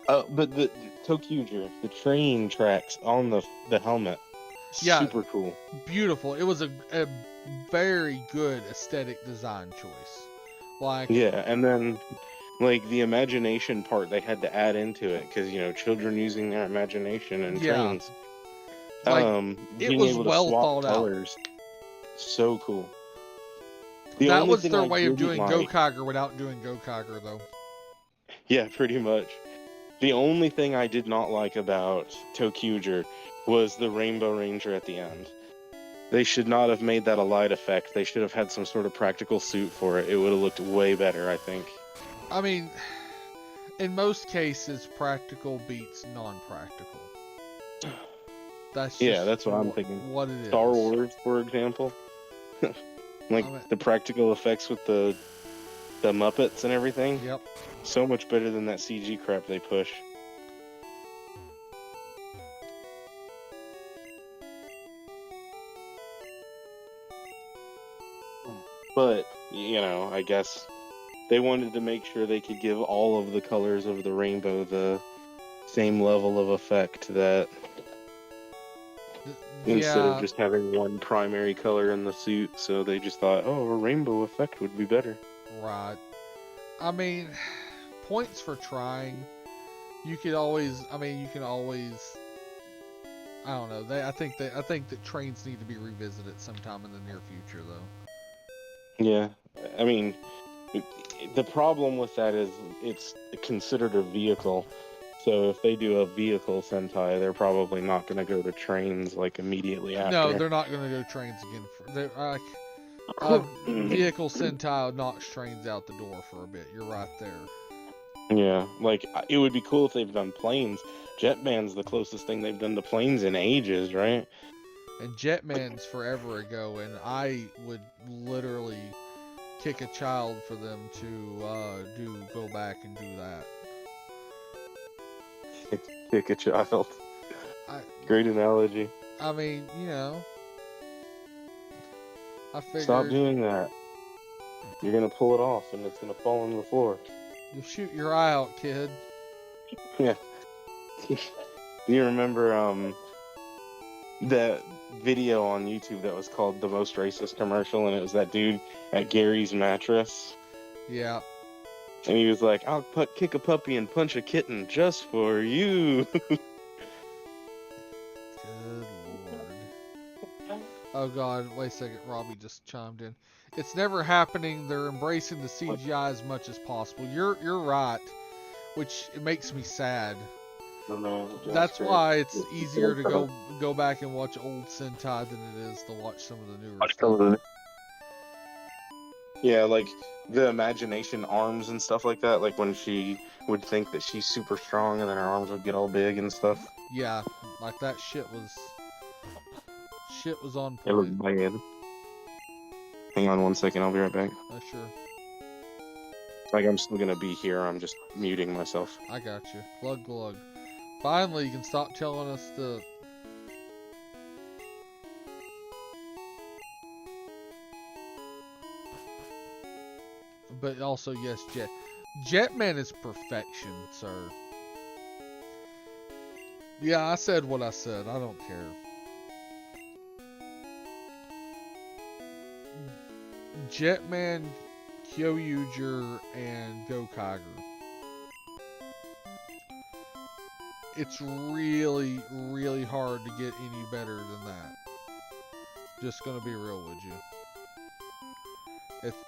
But the Tokyuger, the train tracks on the helmet, super cool. Beautiful. It was a very good aesthetic design choice. Like yeah, and then like the imagination part they had to add into it because children using their imagination and trains. Like, it was able to well swap thought colors. So cool. That was their way of doing Gokaiger without doing Gokaiger, though. Yeah, pretty much. The only thing I did not like about Tokyuger was the Rainbow Ranger at the end. They should not have made that a light effect. They should have had some sort of practical suit for it. It would have looked way better, I think. I mean, in most cases, practical beats non-practical. That's what I'm thinking. What it is. Star Wars, for example. The practical effects with the Muppets and everything. Yep. So much better than that CG crap they push. But, I guess they wanted to make sure they could give all of the colors of the rainbow the same level of effect that instead of just having one primary color in the suit, so they just thought, a rainbow effect would be better. Right. I mean, points for trying, You could always, I mean, you can always, I don't know. I think that trains need to be revisited sometime in the near future, though. Yeah, I mean, the problem with that is it's considered a vehicle. So if they do a vehicle Sentai, they're probably not going to go to trains like immediately after. No, they're not going to go trains again. They're like vehicle Sentai knocks trains out the door for a bit. You're right there. Yeah, like it would be cool if they've done planes. Jetman's the closest thing they've done to planes in ages, right? And Jetman's forever ago, and I would literally kick a child for them to go back and do that. Kick a child. Great analogy. I mean, you know, I figured. Stop doing that. You're gonna pull it off, and it's gonna fall on the floor. You'll shoot your eye out, kid. Yeah. Do you remember that video on YouTube that was called "The Most Racist Commercial," and it was that dude at Gary's Mattress? Yeah. And he was like, "I'll kick a puppy and punch a kitten just for you." Good lord. Oh god, wait a second. Robbie just chimed in. It's never happening. They're embracing the CGI as much as possible. You're right, which it makes me sad. That's why it's easier to go back and watch old Sentai than it is to watch some of the newer stuff. Yeah, like the imagination arms and stuff like that. Like when she would think that she's super strong and then her arms would get all big and stuff. Yeah, like that shit was on point. It was bad. Hang on 1 second, I'll be right back. Sure. Like I'm still gonna be here, I'm just muting myself. I got you. Glug glug. Finally, you can stop telling us the... But also, yes, Jetman is perfection, sir. Yeah, I said what I said. I don't care. Jetman, Kyoryuger, and Gokaiger. It's really, really hard to get any better than that. Just gonna be real with you.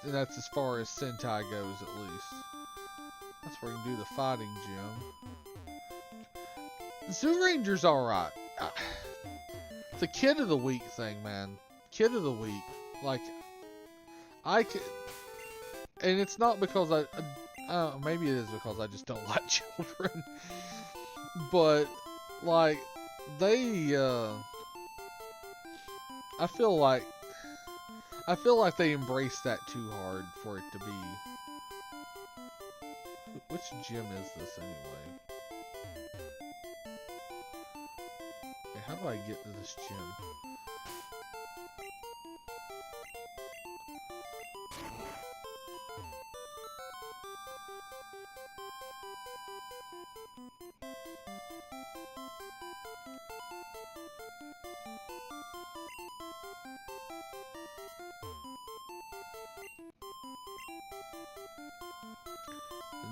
And that's as far as Sentai goes, at least. That's where you can do the fighting gym. Zoo Ranger's alright. It's a Kid of the Week thing, man. Kid of the Week. Like, and it's not because maybe it is because I just don't like children. But, like, I feel like they embrace that too hard for it to be. Which gym is this anyway? Okay, how do I get to this gym?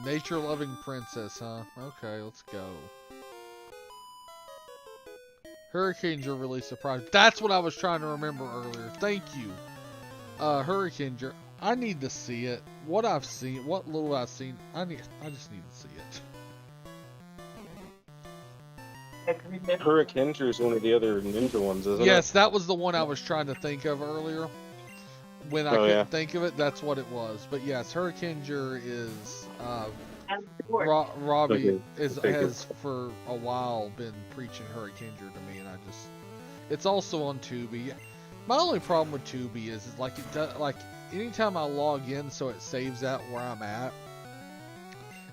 Nature-loving princess, huh? Okay, let's go. Hurricanes are really surprised. That's what I was trying to remember earlier. Thank you. Hurricanes, I need to see it. What I've seen, what little I've seen, I just need to see it. Hurricanes is one of the other ninja ones, isn't it? Yes, that was the one I was trying to think of earlier. When I couldn't think of it, that's what it was. But yes, Hurricaneer is Robbie has for a while been preaching Hurricaneer to me, and it's also on Tubi. My only problem with Tubi is like it does, like anytime I log in, so it saves out where I'm at.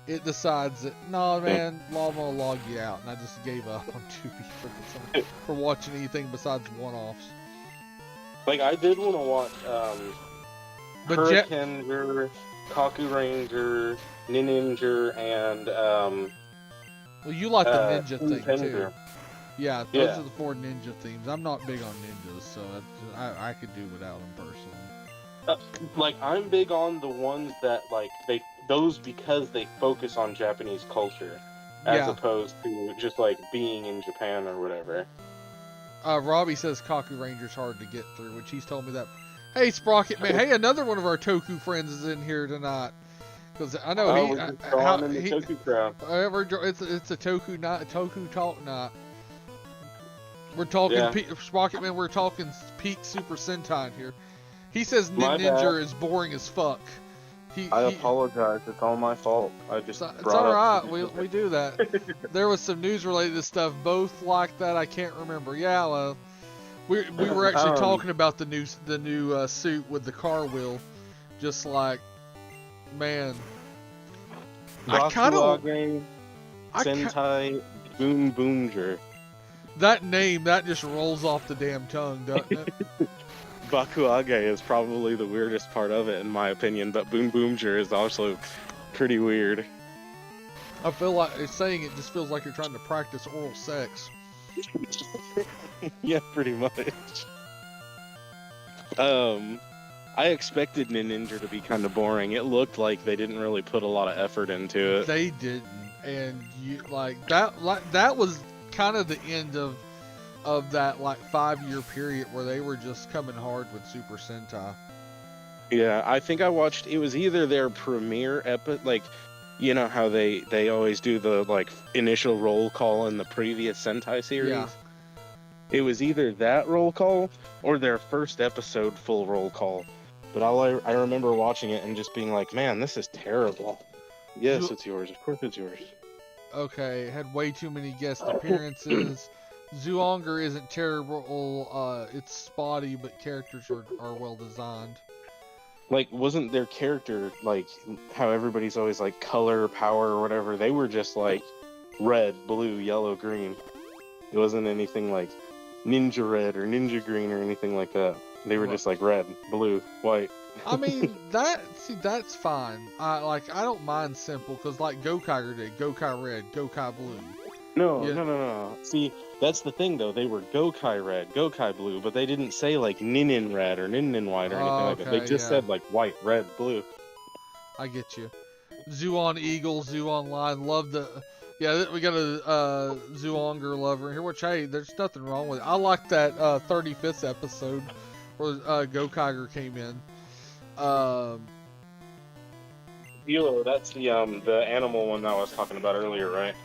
It decides that no man, I'm gonna log you out, and I just gave up on Tubi for watching anything besides one-offs. Like, I did want to watch Hurricaneer, Kaku Ranger, Ninja, and well, you like the ninja thing too. Ninja. Yeah, those are the 4 ninja themes. I'm not big on ninjas, so I could do without them personally. Like, I'm big on the ones that, like, those because they focus on Japanese culture. as Yeah. opposed to just like being in Japan or whatever. Robbie says Kaku Ranger's hard to get through, which he's told me that. Hey, Sprocket Man. Hey, another one of our Toku friends is in here tonight. Because I know Oh, we're just drawing in the Toku crowd. It's a Toku night, Toku talk night. We're talking Sprocket Man. We're talking peak Super Sentai here. He says Ninja is boring as fuck. I apologize. It's all my fault. It's alright. We do that. There was some news related to stuff, both like that. I can't remember. Yeah, well, we were actually talking about the new suit with the car wheel, just like, man. Bakuage Sentai Boom Boomger. That name that just rolls off the damn tongue, doesn't it? Bakuage is probably the weirdest part of it, in my opinion, but Boom Boomger is also pretty weird. I feel like saying it just feels like you're trying to practice oral sex. Yeah, pretty much. I expected Ninja to be kind of boring. It looked like they didn't really put a lot of effort into it. They didn't, and that was kind of the end of that like 5-year period where they were just coming hard with Super Sentai. Yeah, I think I watched. It was either their premiere episode, like, you know how they always do the like initial roll call in the previous Sentai series. Yeah. It was either that roll call or their first episode full roll call. But I remember watching it and just being like, man, this is terrible. Yes, it's yours. Of course it's yours. Okay, had way too many guest appearances. Zoonger isn't terrible. It's spotty, but characters are well designed. Like, wasn't their character, like, how everybody's always like color, power, or whatever? They were just like red, blue, yellow, green. It wasn't anything like ninja red or ninja green or anything like that. They were just like red, blue, white. I mean, that's fine. I don't mind simple, because like Gokaiger did, Gokai red, Gokai blue. No. See, that's the thing though. They were Gokai red, Gokai blue, but they didn't say like Ninin red or Ninin white or anything like that. They just said like white, red, blue. I get you. Zoon Eagle, Zoon Lion, love the... Yeah, we got a Zoonger lover here, which, hey, there's nothing wrong with it. I like that 35th episode where Gokaiger came in. Hilo, that's the animal one that I was talking about earlier, right?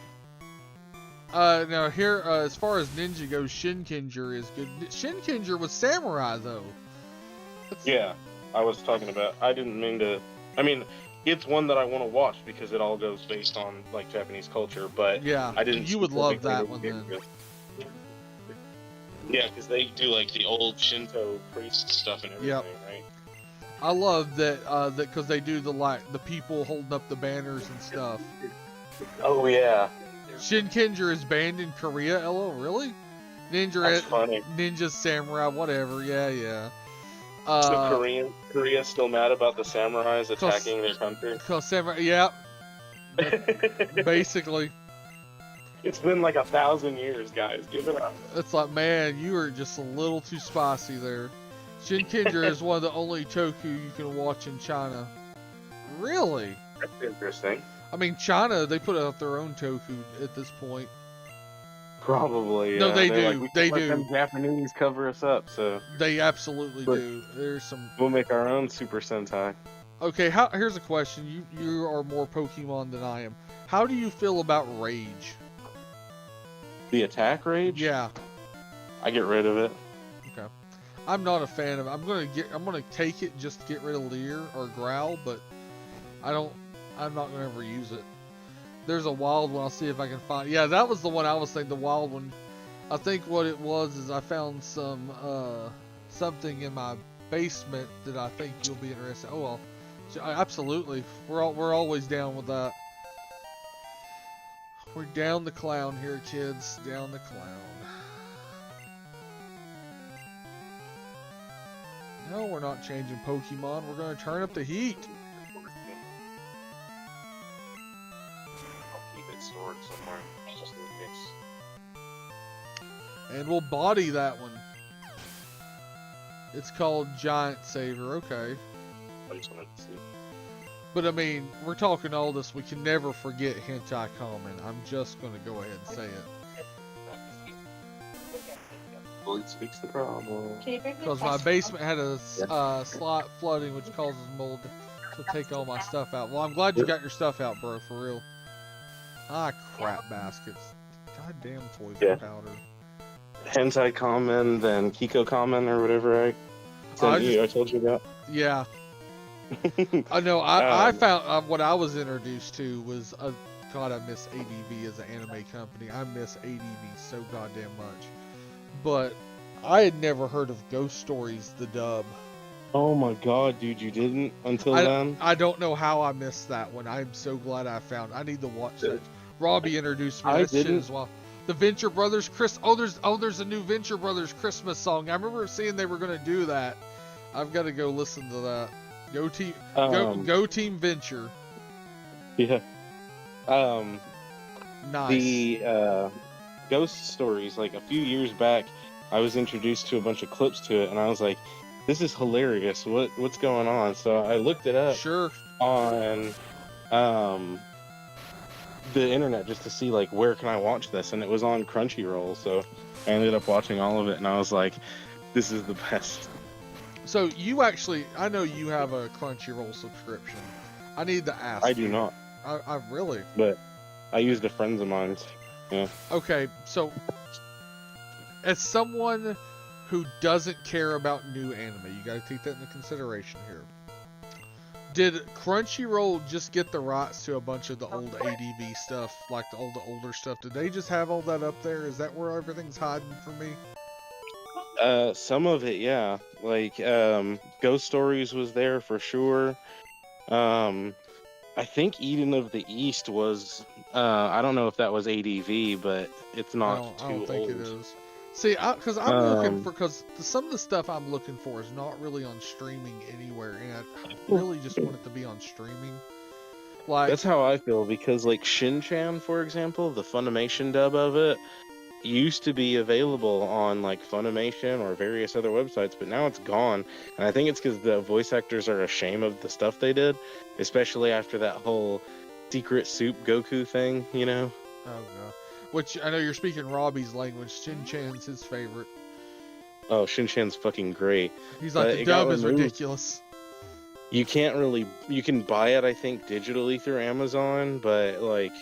Now here, as far as ninja goes, Shinkenger is good. Shinkenger was samurai, though. Yeah, I was talking about... I didn't mean to... I mean... It's one that I want to watch because it all goes based on like Japanese culture, but yeah, I didn't. You would love that one then. Yeah, because they do like the old Shinto priest stuff and everything, right? I love that because they do the people holding up the banners and stuff. Oh yeah. Shinkenger is banned in Korea. Hello, really? Ninja samurai, whatever. Yeah. So Korea's still mad about the samurais attacking their country? Cause samurai, yeah. Basically. It's been like 1,000 years, guys. Give it up. It's like, man, you are just a little too spicy there. Shinkenger is one of the only Toku you can watch in China. Really? That's interesting. I mean, China, they put out their own Toku at this point. Probably. No, they do. Like, they let do. Them Japanese cover us up, so they absolutely do. There's some. We'll make our own Super Sentai. Okay, here's a question. You are more Pokemon than I am. How do you feel about Rage? The attack Rage? Yeah. I get rid of it. Okay. I'm not a fan of it. I'm gonna take it just to get rid of Leer or Growl, but I'm not gonna ever use it. There's a wild one. I'll see if I can find. Yeah, that was the one I was thinking. The wild one. I think what it was is I found some something in my basement that I think you'll be interested. Oh well, absolutely. We're always down with that. We're down the clown here, kids. Down the clown. No, we're not changing Pokemon. We're gonna turn up the heat. Stored somewhere, just in case. And we'll body that one. It's called Giant Saver. Okay. I just wanted to see. But I mean, we're talking all this. We can never forget hentai comment. I'm just gonna go ahead and say it. Let's fix the problem. Because my basement had a slight flooding, which causes mold to take all my stuff out. Well, I'm glad you got your stuff out, bro. For real. Ah, crap baskets. Goddamn poison powder. Hentai Common, then Kiko Common, or whatever I sent you. I told you about. Yeah. I know. I found what I was introduced to was God. I miss ADV as an anime company. I miss ADV so goddamn much. But I had never heard of Ghost Stories, the dub. Oh my god, dude, you didn't until then? I don't know how I missed that one. I'm so glad I found. I need to watch that. Robbie introduced me to that shit as well. The Venture Brothers there's a new Venture Brothers Christmas song. I remember seeing they were gonna do that. I've got to go listen to that. Go team, go Team Venture. Yeah. Nice. The Ghost Stories, like a few years back, I was introduced to a bunch of clips to it, and I was like, "This is hilarious. What's going on?" So I looked it up. Sure. On the internet just to see like where can I watch this, and it was on Crunchyroll. So I ended up watching all of it, and I was like, "This is the best." So you actually, I know you have a Crunchyroll subscription. I need to ask. I do not. I really. But I used a friend of mine's. Yeah. Okay, so as someone who doesn't care about new anime, you got to take that into consideration here. Did Crunchyroll just get the rights to a bunch of the old ADV stuff, like all the older stuff? Did they just have all that up there? Is that where everything's hiding for me? Some of it, yeah. Like, Ghost Stories was there for sure. I think Eden of the East was, I don't know if that was ADV, but it's not too old. I don't think it is. See, because I'm looking for, because some of the stuff I'm looking for is not really on streaming anywhere, and I really just want it to be on streaming. Like, that's how I feel, because like Shin-Chan, for example, the Funimation dub of it, used to be available on like Funimation or various other websites, but now it's gone. And I think it's because the voice actors are ashamed of the stuff they did, especially after that whole Secret Soup Goku thing, you know? Oh god. Which I know you're speaking Robbie's language. Shin-Chan's his favorite. Oh, Shin-Chan's fucking great. He's like, the dub is ridiculous. You can't really, you can buy it, I think, digitally through Amazon, but like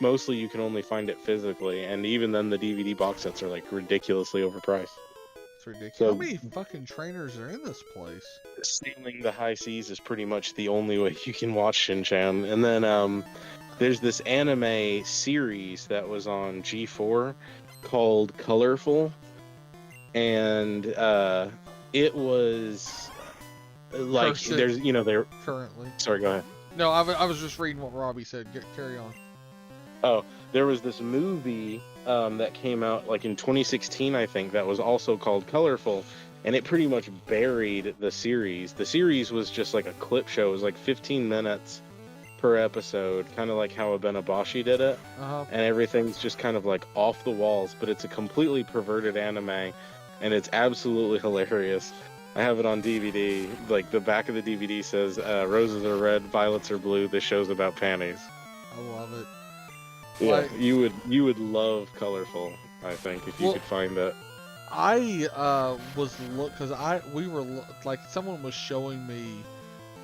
mostly you can only find it physically, and even then the DVD box sets are like ridiculously overpriced. It's ridiculous. So, how many fucking trainers are in this place? Sailing the high seas is pretty much the only way you can watch Shin-Chan. And then there's this anime series that was on G4 called Colorful, and it was like there's, you know, they're currently. Sorry, go ahead. No, I was just reading what Robbie said. Carry on. Oh, there was this movie that came out like in 2016, I think, that was also called Colorful, and it pretty much buried the series. The series was just like a clip show. It was like 15 minutes per episode, kind of like how Abenabashi did it. And everything's just kind of like off the walls, but it's a completely perverted anime, and it's absolutely hilarious. I have it on DVD. Like, the back of the DVD says, roses are red, violets are blue, this show's about panties. I love it. Yeah, like, you would love Colorful, I think, if you could find it. I we were like, someone was showing me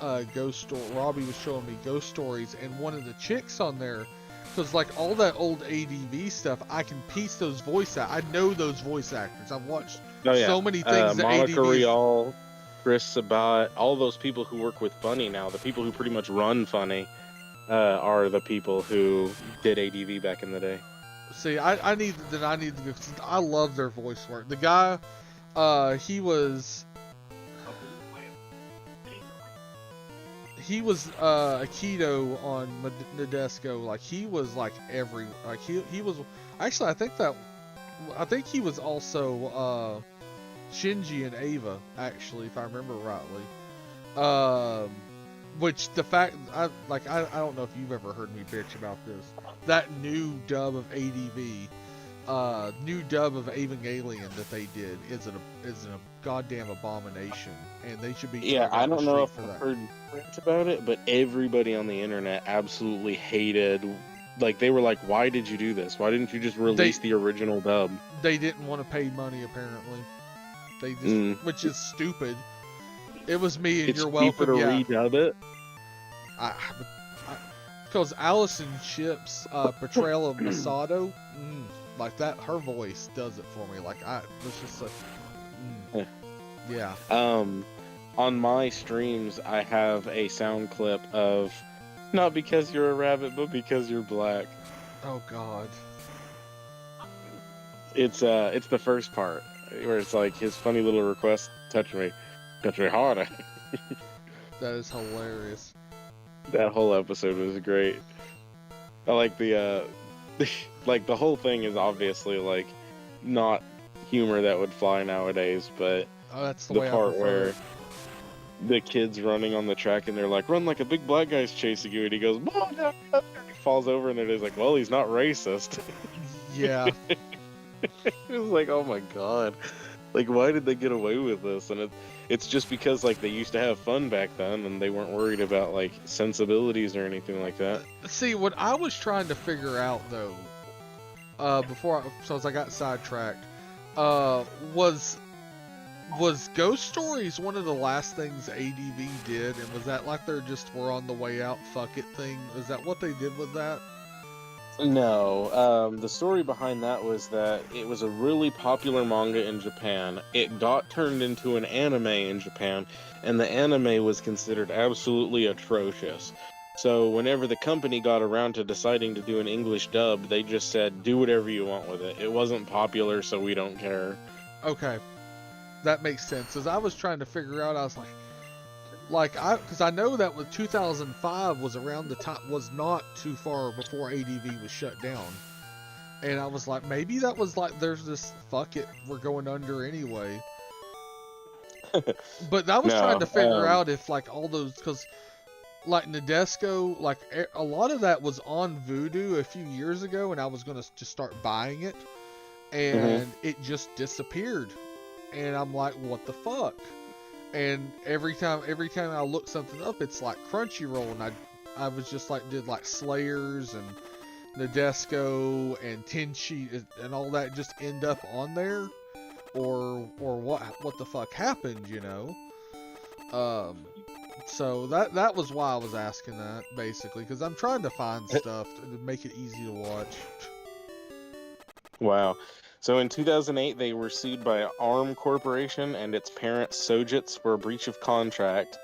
Robbie was showing me Ghost Stories, and one of the chicks on there, because like all that old ADV stuff, I can piece those voice out. I know those voice actors. I've watched so many things. Monica Rial, Chris Sabat, all those people who work with Funny now, the people who pretty much run Funny, are the people who did ADV back in the day. See, I need to go. I love their voice work. The guy, he was Aikido on Nadesco. Like, he was like he was actually, I think he was also Shinji and Ava, actually, if I remember rightly. Which the fact, I don't know if you've ever heard me bitch about this. That new dub of ADV, new dub of Evangelion that they did is a goddamn abomination. and they should be Yeah, drug I out the don't know street if for I've that. heard rants about it, but everybody on the internet absolutely hated. Like, they were like, "Why did you do this? Why didn't you just release the original dub?" They didn't want to pay money, apparently. They just, Mm. which is stupid. It was me, and It's you're cheaper welcome. to Yeah, redub it. because Allison Shipp's portrayal of Masato, like that, her voice does it for me. Like I was just like, yeah. On my streams, I have a sound clip of "Not because you're a rabbit, but because you're black." Oh God. It's the first part where it's like his funny little request, touch me harder." That is hilarious. That whole episode was great. I like the like the whole thing is obviously like not humor that would fly nowadays, but Oh, that's the the way I part prefer where it. the kid's running on the track and they're like, "Run like a big black guy's chasing you," and he goes, "Mom, no, no," he falls over and it's like, "Well, he's not racist." Yeah. It was like, oh my god, like why did they get away with this? And it's just because like they used to have fun back then and they weren't worried about like sensibilities or anything like that. See, what I was trying to figure out though, as I got sidetracked, was Ghost Stories one of the last things ADV did, and was that like they're just we're on the way out, fuck it thing? Is that what they did with that? No, the story behind that was that it was a really popular manga in Japan. It got turned into an anime in Japan, and the anime was considered absolutely atrocious. So whenever the company got around to deciding to do an English dub, they just said, "Do whatever you want with it. It wasn't popular, so we don't care." Okay, that makes sense. As I was trying to figure out, I was because I know that with 2005 was around the time, was not too far before ADV was shut down, and I was like, maybe that was like there's this fuck it, we're going under anyway. But I was trying to figure out if like all those, because like Nadesco, like a lot of that was on Voodoo a few years ago, and I was gonna just start buying it, and it just disappeared, and I'm like, what the fuck? And every time I look something up, it's like Crunchyroll, and I was just like did like Slayers and Nadesco and Tenchi and all that just end up on there, or what the fuck happened, you know? So that was why I was asking that basically, because I'm trying to find stuff to make it easy to watch. Wow. So in 2008, they were sued by ARM Corporation and its parent Sojitz for a breach of contract.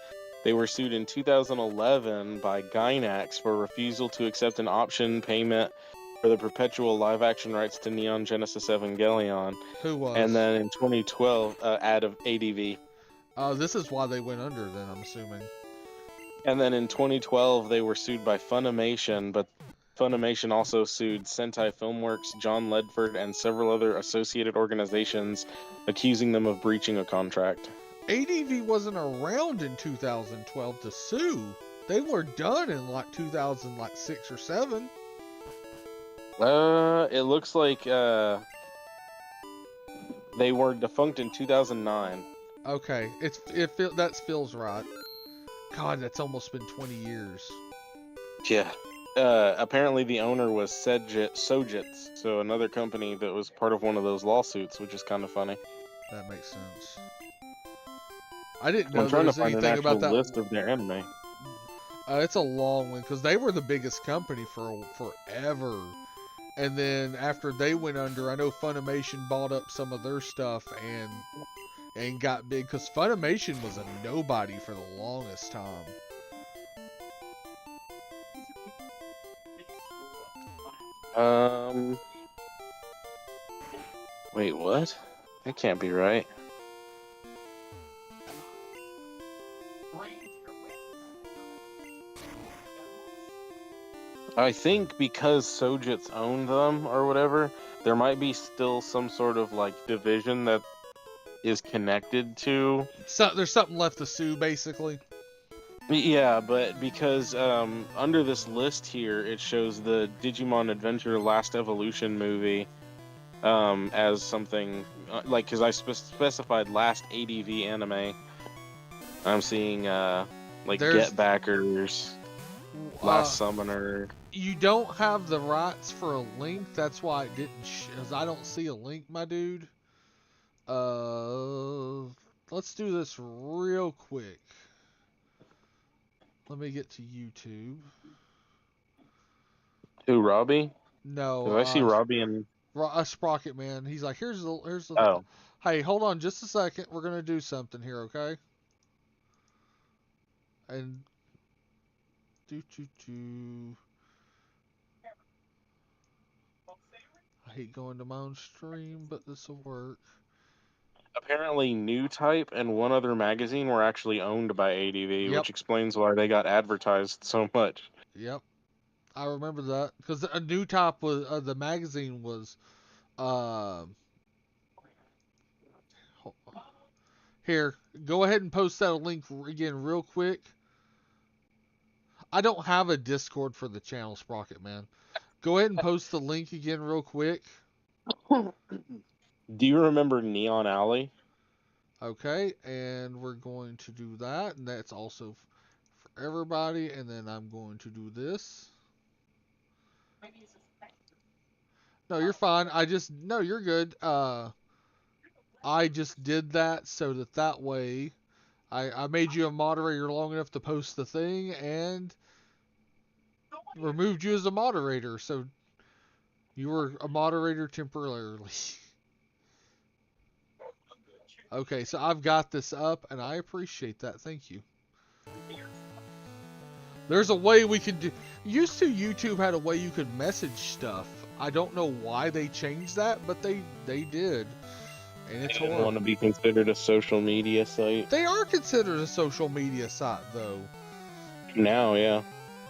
They were sued in 2011 by Gainax for refusal to accept an option payment for the perpetual live-action rights to Neon Genesis Evangelion. Who was? And then in 2012, ADV. This is why they went under then, I'm assuming. And then in 2012, they were sued by Funimation, but Funimation also sued Sentai Filmworks, John Ledford, and several other associated organizations, accusing them of breaching a contract. ADV wasn't around in 2012 to sue. They were done in like 2006 or 7. It looks like they were defunct in 2009. Okay, that feels right. God, that's almost been 20 years. Yeah. Apparently the owner was Sojitz, so another company that was part of one of those lawsuits, which is kind of funny. That makes sense. I didn't know I'm trying there to was find an anything actual about that. list of their anime. It's a long one because they were the biggest company for forever, and then after they went under, I know Funimation bought up some of their stuff and got big, because Funimation was a nobody for the longest time. Wait, what? That can't be right. I think because Sojitz owned them or whatever, there might be still some sort of like division that is connected to. So there's something left to sue, basically. Yeah, but because under this list here, it shows the Digimon Adventure Last Evolution movie as something like, because I specified last ADV anime, I'm seeing like There's- Get Backers, Last Summoner. You don't have the rights for a link. That's why it didn't. Cause I don't see a link, my dude. Let's do this real quick. Let me get to YouTube. Who, Robbie? No, Because I see Robbie and... Sprocket Man. He's like, here's the. Oh. Hey, hold on just a second. We're gonna do something here, okay? And do. I hate going to my own stream, but this will work. Apparently, New Type and one other magazine were actually owned by ADV, Yep. which explains why they got advertised so much. Yep, I remember that because a new top was the magazine was. Here, go ahead and post that link again real quick. I don't have a Discord for the channel, Sprocket Man. Go ahead and post the link again real quick. Do you remember Neon Alley? Okay, and we're going to do that, and that's also for everybody. And then I'm going to do this. No, you're fine. No, you're good. I just did that so that way I made you a moderator long enough to post the thing and removed you as a moderator. So you were a moderator temporarily. Okay, so I've got this up and I appreciate that. Thank you. There's a way we could do... Used to, YouTube had a way you could message stuff. I don't know why they changed that, but they did. And it's They didn't want to be considered a social media site. They are considered a social media site, though. Now, yeah.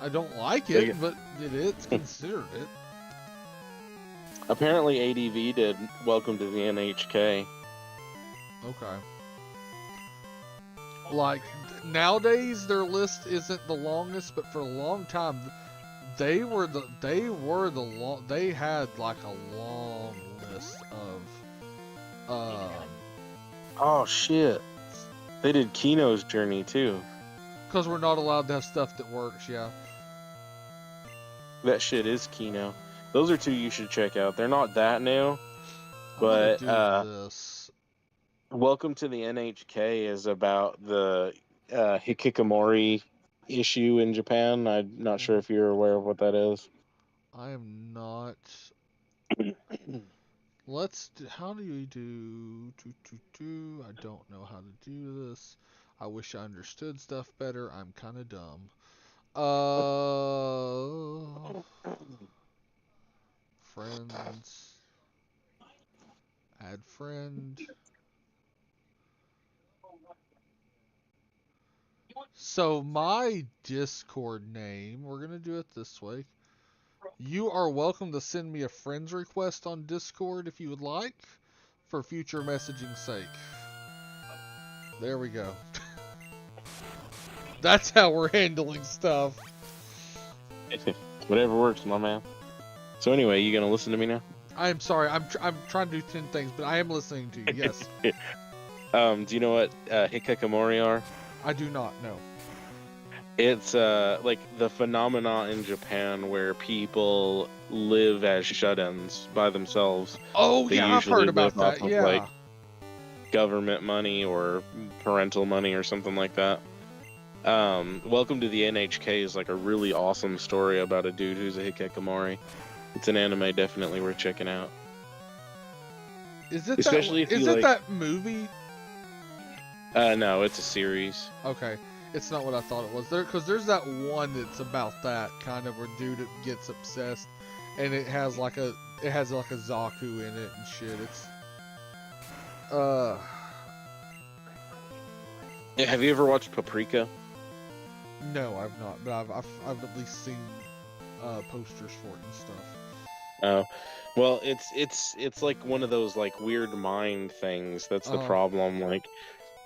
I don't like it, but it's considered it. Apparently, ADV did Welcome to the NHK. Okay. Like, nowadays, their list isn't the longest, but for a long time, they had like a long list of oh shit, they did Kino's Journey too. Because we're not allowed to have stuff that works. Yeah, that shit is Kino. Those are two you should check out. They're not that new, but Welcome to the NHK is about the hikikomori issue in Japan. I'm not sure if you're aware of what that is. I am not. How do you do? I don't know how to do this. I wish I understood stuff better. I'm kind of dumb. Friends. Add friend. So my Discord name, we're going to do it this way. You are welcome to send me a friends request on Discord if you would like, for future messaging sake. There we go. That's how we're handling stuff. Whatever works, my man. So anyway, you gonna listen to me now? I am sorry. I'm trying to do 10 things, but I am listening to you. Yes. Do you know what hikikomori are? I do not know. It's like the phenomena in Japan where people live as shut-ins by themselves. Oh, they yeah, I've heard about that. Yeah. Like government money or parental money or something like that. Welcome to the NHK is like a really awesome story about a dude who's a hikikomori. It's an anime definitely worth checking out. Is it especially that, is it that movie? No, it's a series. Okay. It's not what I thought it was. Because there's that one that's about that kind of where dude gets obsessed, and it has like a Zaku in it and shit. It's Yeah, have you ever watched Paprika? No, I've not, but I've at least seen posters for it and stuff. Oh, well, it's like one of those like weird mind things. That's the problem. Like,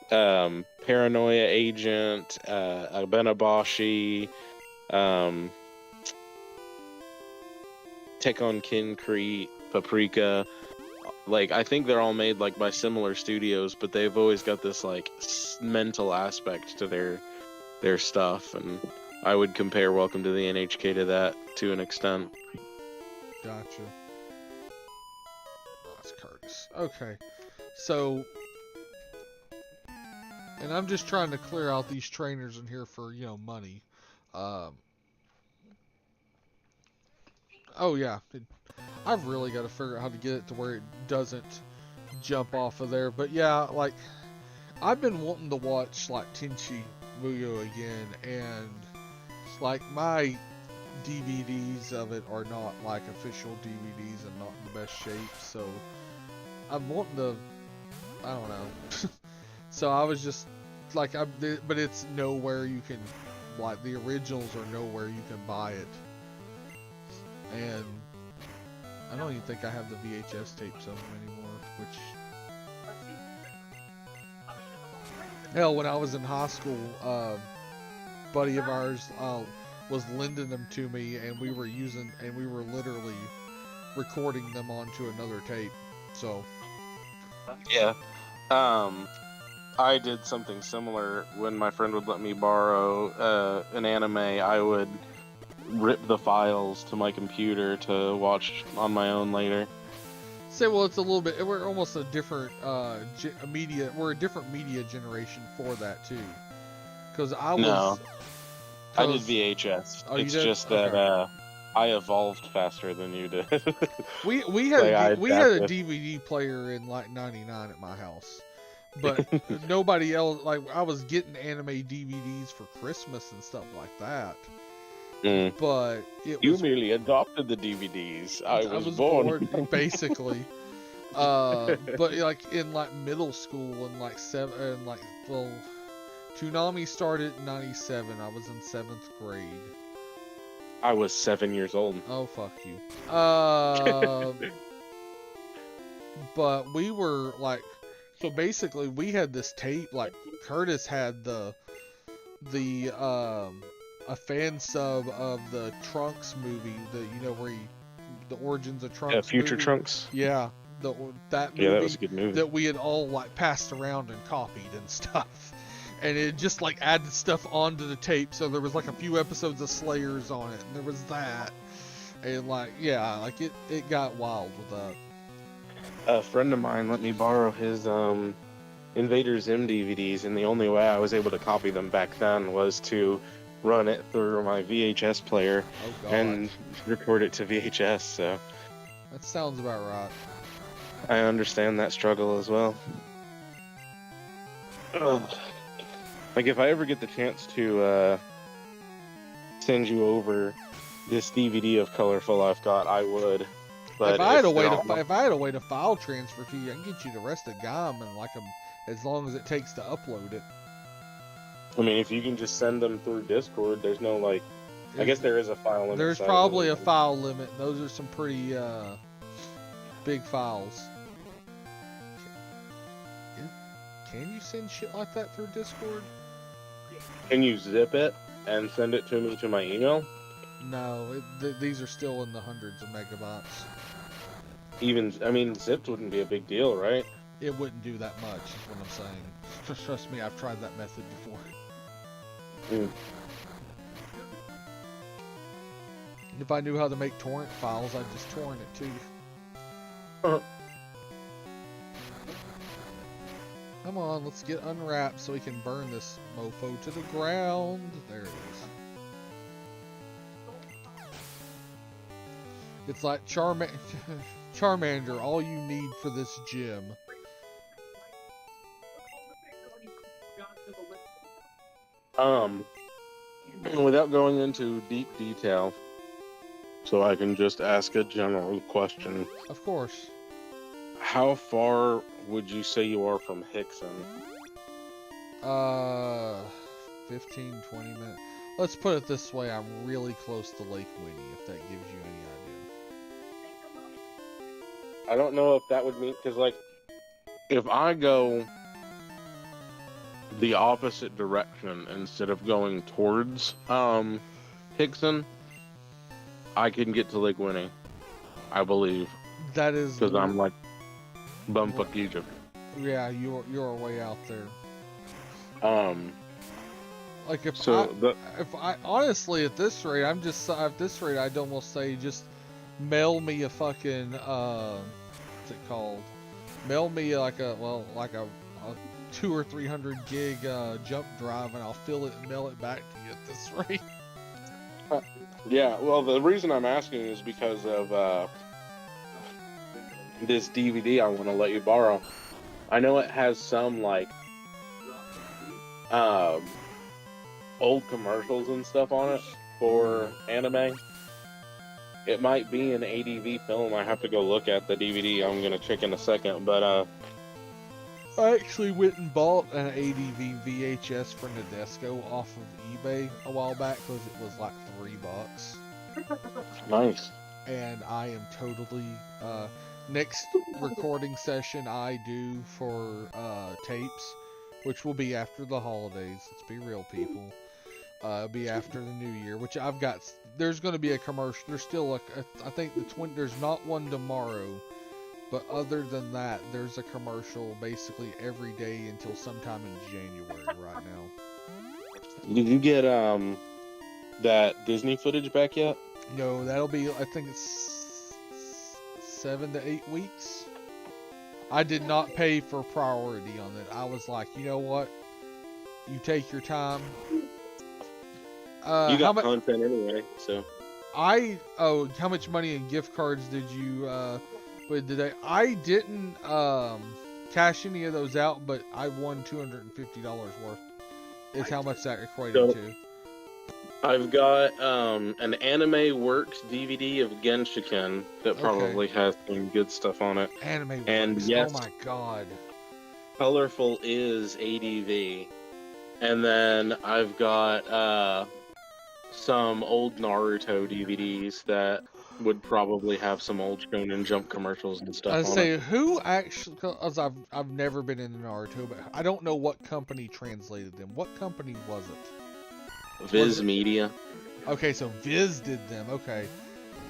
Paranoia Agent, Abenabashi, Tekken Concrete, Paprika. like I think they're all made like by similar studios, but they've always got this like mental aspect to their stuff, and I would compare Welcome to the NHK to that to an extent. Gotcha. Oh, that's Curtis. Okay. So, and I'm just trying to clear out these trainers in here for, money. Oh yeah. I've really got to figure out how to get it to where it doesn't jump off of there. But yeah, like, I've been wanting to watch, like, Tenchi Muyo again, and, like, my DVDs of it are not, like, official DVDs and not in the best shape, so I'm wanting to, I don't know. So I was just, like, but it's nowhere you can, like, the originals are nowhere you can buy it. And I don't even think I have the VHS tapes of them anymore, which... Hell, when I was in high school, buddy of ours was lending them to me, and we were literally recording them onto another tape. So... Yeah. I did something similar when my friend would let me borrow an anime. I would rip the files to my computer to watch on my own later. Say, well, it's a little bit. We're almost a different media. We're a different media generation for that too. Because I did VHS. Oh, it's you did? just that Okay. I evolved faster than you did. We had Like, we had a DVD player in like '99 at my house, but nobody else. Like, I was getting anime DVDs for Christmas and stuff like that. But you merely adopted the DVDs. I was born. Basically. But like in like middle school and like Toonami started in '97. I was in 7th grade. I was 7 years old. Oh, fuck you. But we were like, so basically we had this tape, like Curtis had a fan sub of the Trunks movie, where the origins of Trunks. Yeah, Future movie. Trunks. Yeah, that movie. Yeah, that was a good movie. That we had all like passed around and copied and stuff. And it just like added stuff onto the tape, so there was like a few episodes of Slayers on it, and there was that, and like it got wild with that. A friend of mine let me borrow his Invader Zim DVDs, and the only way I was able to copy them back then was to run it through my VHS player and record it to VHS. So that sounds about right. I understand that struggle as well. Like, if I ever get the chance to send you over this DVD of Colorful I've got, I would. But if I had a way to file transfer to you, I can get you the rest of GOM and like them as long as it takes to upload it. I mean, if you can just send them through Discord, there's no like. I guess there is a file limit. There's probably a file limit. Those are some pretty big files. Can you send shit like that through Discord? Can you zip it and send it to me to my email? No, these are still in the hundreds of megabytes. Zipped wouldn't be a big deal, right? It wouldn't do that much, is what I'm saying. Trust me, I've tried that method before. If I knew how to make torrent files, I'd just torrent it too. Come on, let's get unwrapped so we can burn this mofo to the ground. There it is. It's like Charmander, all you need for this gym. Without going into deep detail, so I can just ask a general question. Of course. How far would you say you are from Hickson? 15, 20 minutes. Let's put it this way, I'm really close to Lake Winnie, if that gives you any idea. I don't know if that would mean, because like, if I go the opposite direction instead of going towards Hickson, I can get to Lake Winnie, I believe. That is... Because I'm like Bumfuck Egypt. Yeah, you're way out there. Like if I honestly at this rate, I'd almost say just mail me a fucking what's it called? Mail me like a 200 or 300 gig jump drive, and I'll fill it and mail it back to you at this rate. Yeah, well, the reason I'm asking is because of this DVD I want to let you borrow. I know it has some like old commercials and stuff on it for anime. It might be an ADV film. I have to go look at the DVD. I'm gonna check in a second, but I actually went and bought an ADV VHS for Nadesco off of eBay a while back because it was like $3. nice. And I am totally next recording session I do for tapes, which will be after the holidays. Let's be real, people. It'll be after the new year, which I've got. There's going to be a commercial. There's still I think there's not one tomorrow, but other than that, there's a commercial basically every day until sometime in January right now. Did you get that Disney footage back yet? No, that'll be, I think it's 7 to 8 weeks. I did not pay for priority on it. I was like, you know what? You take your time. You got content anyway, so. How much money in gift cards did you put today? I didn't cash any of those out, but I won $250 worth. Is how much that equated to. I've got an Anime Works DVD of Genshiken that probably has some good stuff on it. Anime and Works. Yes, oh my god. Colorful is ADV. And then I've got some old Naruto DVDs that would probably have some old Shonen Jump commercials and stuff. I on say it. who actually? Cause I've never been into Naruto, but I don't know what company translated them. What company was it? Viz Media. Okay, so Viz did them. Okay.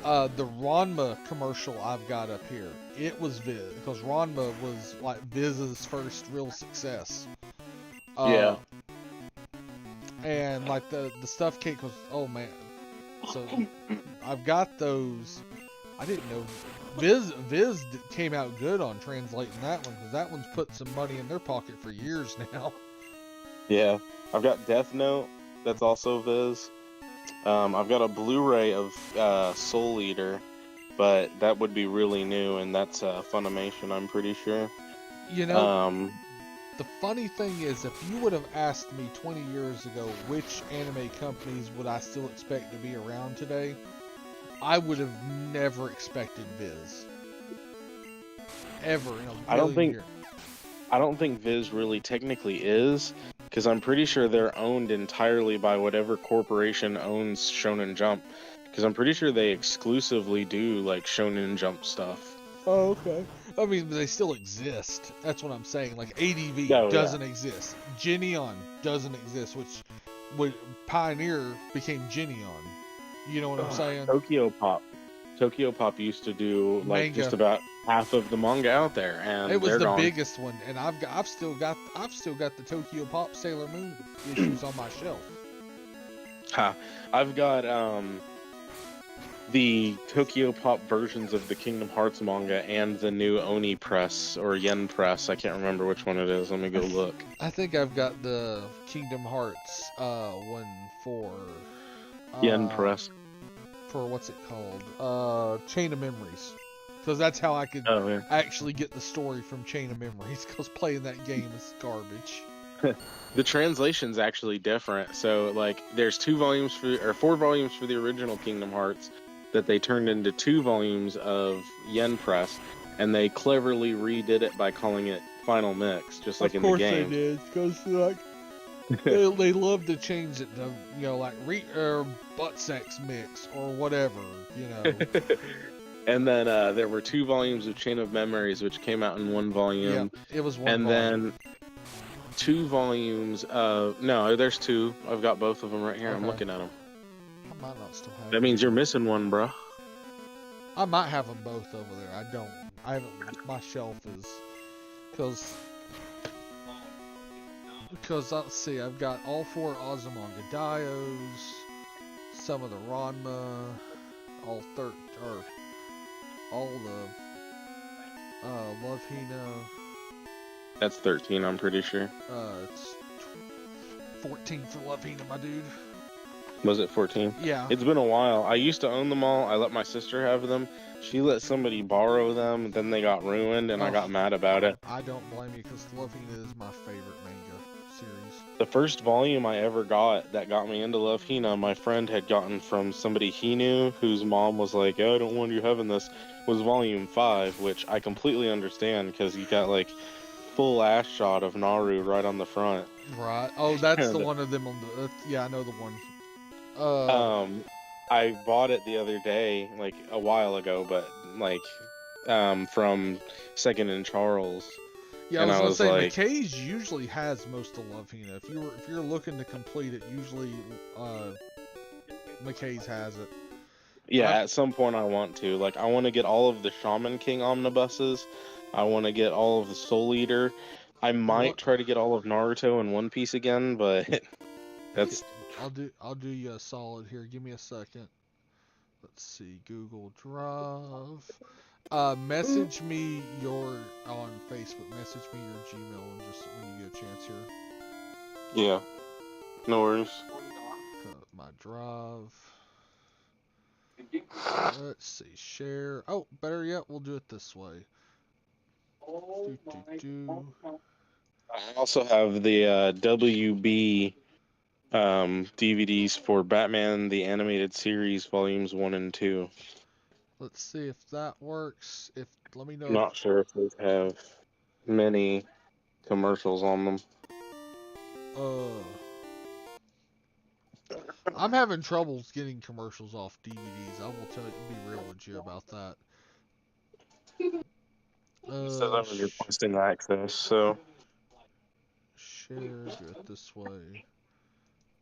The Ranma commercial I've got up here, it was Viz, because Ranma was like Viz's first real success. Yeah. And like the stuffed cake was, oh man. So I've got those. I didn't know Viz came out good on translating that one, because that one's put some money in their pocket for years now. Yeah, I've got Death Note. That's also Viz. I've got a Blu-ray of Soul Eater, but that would be really new, and that's Funimation, I'm pretty sure. You know, the funny thing is, if you would have asked me 20 years ago which anime companies would I still expect to be around today, I would have never expected Viz. Ever in a million years. I don't think Viz really technically is, because I'm pretty sure they're owned entirely by whatever corporation owns Shonen Jump. Because I'm pretty sure they exclusively do like Shonen Jump stuff. Oh, okay. I mean, they still exist. That's what I'm saying. Like ADV doesn't exist. Geneon doesn't exist, which Pioneer became Geneon. You know what I'm saying? Tokyo Pop used to do like manga. Just about half of the manga out there, and it was they're the gone. biggest one. And I've still got the Tokyo Pop Sailor Moon issues on my shelf. I've got the Tokyo Pop versions of the Kingdom Hearts manga and the new Oni press or Yen press. I can't remember which one it is. Let me go look. I think I've got the Kingdom Hearts one for Yen press. For what's it called? Chain of Memories. Because that's how I could actually get the story from Chain of Memories, because playing that game is garbage. The translation's actually different. So like there's 4 volumes for the original Kingdom Hearts that they turned into 2 volumes of Yen press, and they cleverly redid it by calling it Final Mix, just like in the game. Of course they did, because like they love to change it to, you know, like butt sex mix or whatever, you know. And then there were 2 volumes of Chain of Memories, which came out in 1 volume. Yeah, it was 1 and volume. Then 2 volumes of... No, there's 2. I've got both of them right here. Okay. I'm looking at them. I might not still have That means you're missing one, bro. I might have them both over there. I don't. I haven't. My shelf is because let's see. I've got all 4 Azumanga Dios, some of the Ranma, all the Love Hina. That's 13, I'm pretty sure. It's 14 for Love Hina, my dude. Was it 14? Yeah. It's been a while. I used to own them all. I let my sister have them. She let somebody borrow them, then they got ruined, and I got mad about it. I don't blame you, because Love Hina is my favorite manga series. The first volume I ever got that got me into Love Hina, my friend had gotten from somebody he knew, whose mom was like, oh, I don't want you having this, was volume 5, which I completely understand, because you got, like, full ass shot of Naru right on the front. Right. Oh, that's the one of them on the... yeah, I know the one. I bought it the other day, like, a while ago, but, like, from Second and Charles. Yeah, and I was gonna say, like, McKay's usually has most of Love Hina. If you're looking to complete it, usually McKay's has it. yeah, at some point I want to. Like, I want to get all of the Shaman King omnibuses. I want to get all of the Soul Eater. I might try to get all of Naruto in One Piece again, but that's... I'll do you a solid here. Give me a second. Let's see, Google Drive. Message me on Facebook. Message me your Gmail and just when you get a chance here. Yeah, no worries. My Drive. Let's see, share. Oh, better yet, we'll do it this way. I also have the WB DVDs for Batman the Animated Series Volumes 1 and 2. Let's see if that works. Let me know. Not sure if they have many commercials on them. I'm having troubles getting commercials off DVDs. I will be real with you about that. It says I'm requesting access, so... Share, do it this way.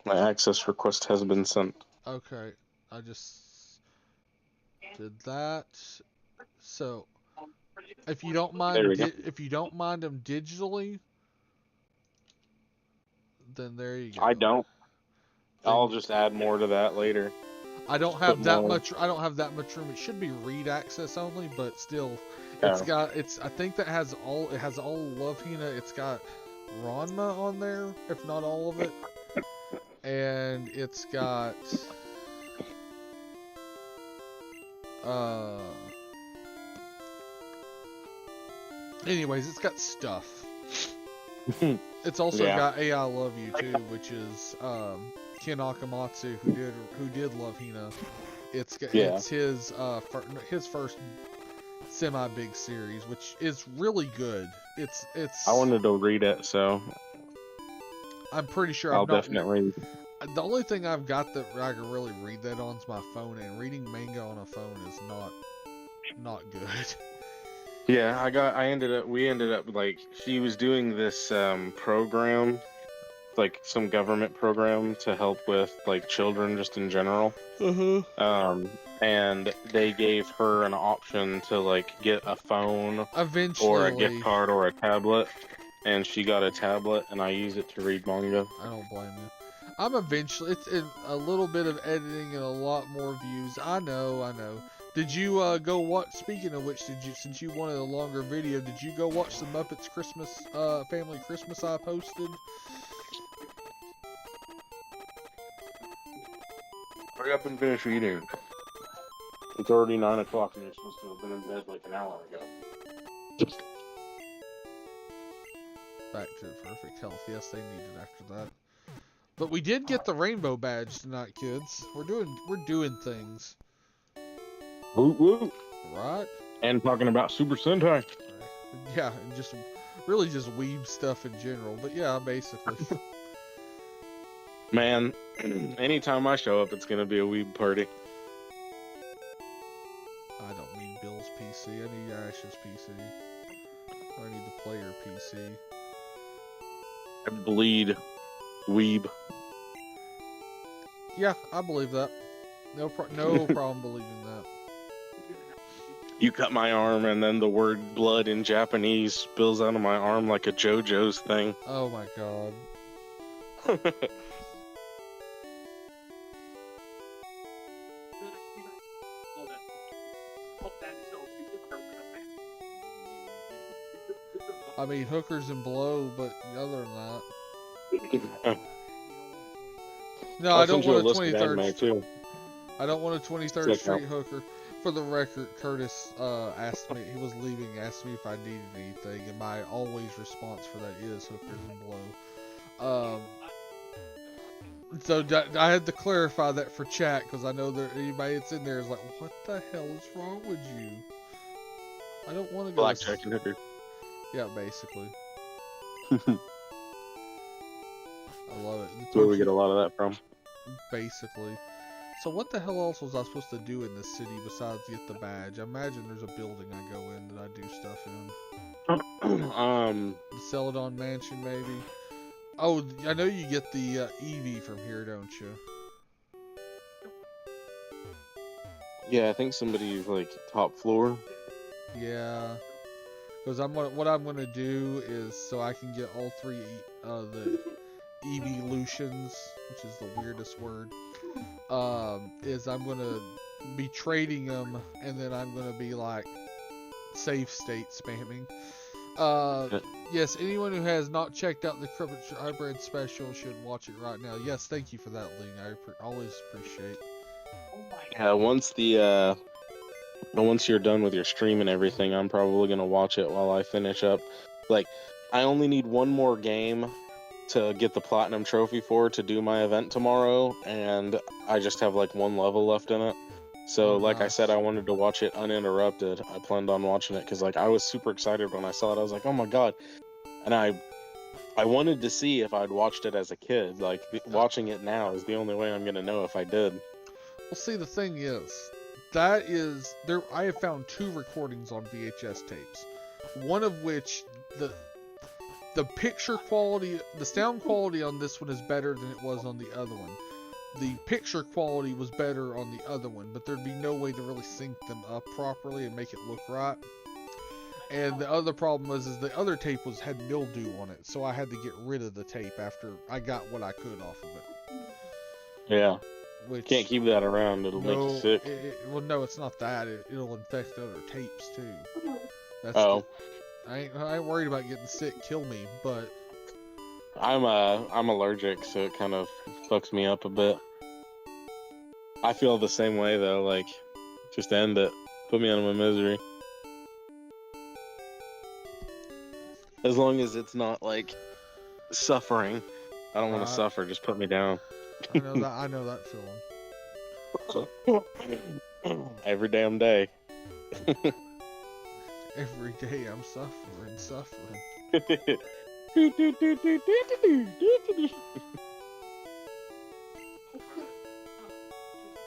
My access request has been sent. Okay, I just did that. So, if you don't mind, if you don't mind them digitally, then there you go. I don't. I'll just add more to that later. I don't have that much. I don't have that much room. It should be read access only, but still, it's got. I think that has all. It has all Love Hina. It's got Ranma on there, if not all of it, and it's got. Anyways, it's got stuff. It's also got AI Love You too, which is Ken Akamatsu who did Love Hina. It's his first semi big series, which is really good. It's. I wanted to read it, so I'm pretty sure I'll definitely. The only thing I've got that I can really read that on is my phone, and reading manga on a phone is not good. Yeah, we ended up like, she was doing this program, like some government program to help with like children just in general. And they gave her an option to like get a phone eventually, or a gift card or a tablet, and she got a tablet, and I use it to read manga. I don't blame you. I'm eventually, it's in a little bit of editing and a lot more views. I know. Did you go watch? Speaking of which, since you wanted a longer video, did you go watch the Muppets Christmas Family Christmas I posted? Hurry up and finish eating. It's already 9 o'clock, and you're supposed to have been in bed like an hour ago. Back to perfect health. Yes, they need it after that. But we did get the rainbow badge tonight, kids. We're doing things. Woot woot. Right? And talking about Super Sentai. Yeah, and just really just weeb stuff in general. But yeah, basically. Man, anytime I show up, it's gonna be a weeb party. I don't mean Bill's PC. I need Ash's PC. I need the player PC. I bleed weeb. Yeah, I believe that. No problem believing that. you cut my arm, and then the word blood in Japanese spills out of my arm like a JoJo's thing. Oh my god. I mean, hookers and blow, but other than that. No, I don't want a 23rd. Too. I don't want a 23rd Check Street out. hooker. For the record, Curtis asked me, he was leaving, asked me if I needed anything, and my always response for that is hookers and blow. So I had to clarify that for chat, because I know that anybody that's in there is like, what the hell is wrong with you? I don't want to go. Blackjack and hooker. Yeah, basically. I love it. That's where we get a lot of that from. Basically. So what the hell else was I supposed to do in this city besides get the badge? I imagine there's a building I go in that I do stuff in. The Celadon Mansion, maybe. Oh, I know you get the EV from here, don't you? Yeah, I think somebody's like top floor. Yeah. Because what I'm gonna do is so I can get all three the evolutions, which is the weirdest word. Is I'm gonna be trading them, and then I'm gonna be like save state spamming. Yes, anyone who has not checked out the Cryptic Hybrid special should watch it right now. Yes, thank you for that, Ling. I always appreciate. Yeah, once you're done with your stream and everything, I'm probably gonna watch it while I finish up. Like, I only need one more game to get the platinum trophy to do my event tomorrow, and I just have like one level left in it. So, like I said, I wanted to watch it uninterrupted. I planned on watching it because like I was super excited when I saw it. I was like, oh my god, and I wanted to see if I'd watched it as a kid. Like, watching it now is the only way I'm gonna know if I did. Well, see, the thing is, that is there. I have found 2 recordings on VHS tapes. One of which the picture quality, the sound quality on this one is better than it was on the other one. The picture quality was better on the other one, but there'd be no way to really sync them up properly and make it look right. And the other problem is the other tape had mildew on it, so I had to get rid of the tape after I got what I could off of it. Yeah. Which, Can't keep that around, it'll make you sick. Well, no, it's not that. It'll infect other tapes, too. That's I ain't worried about getting sick, kill me, but... I'm allergic, so it kind of fucks me up a bit. I feel the same way, though, like, just end it. Put me out of my misery. As long as it's not, like, suffering. I don't want to suffer, just put me down. I know that feeling. Every damn day. Every day I'm suffering.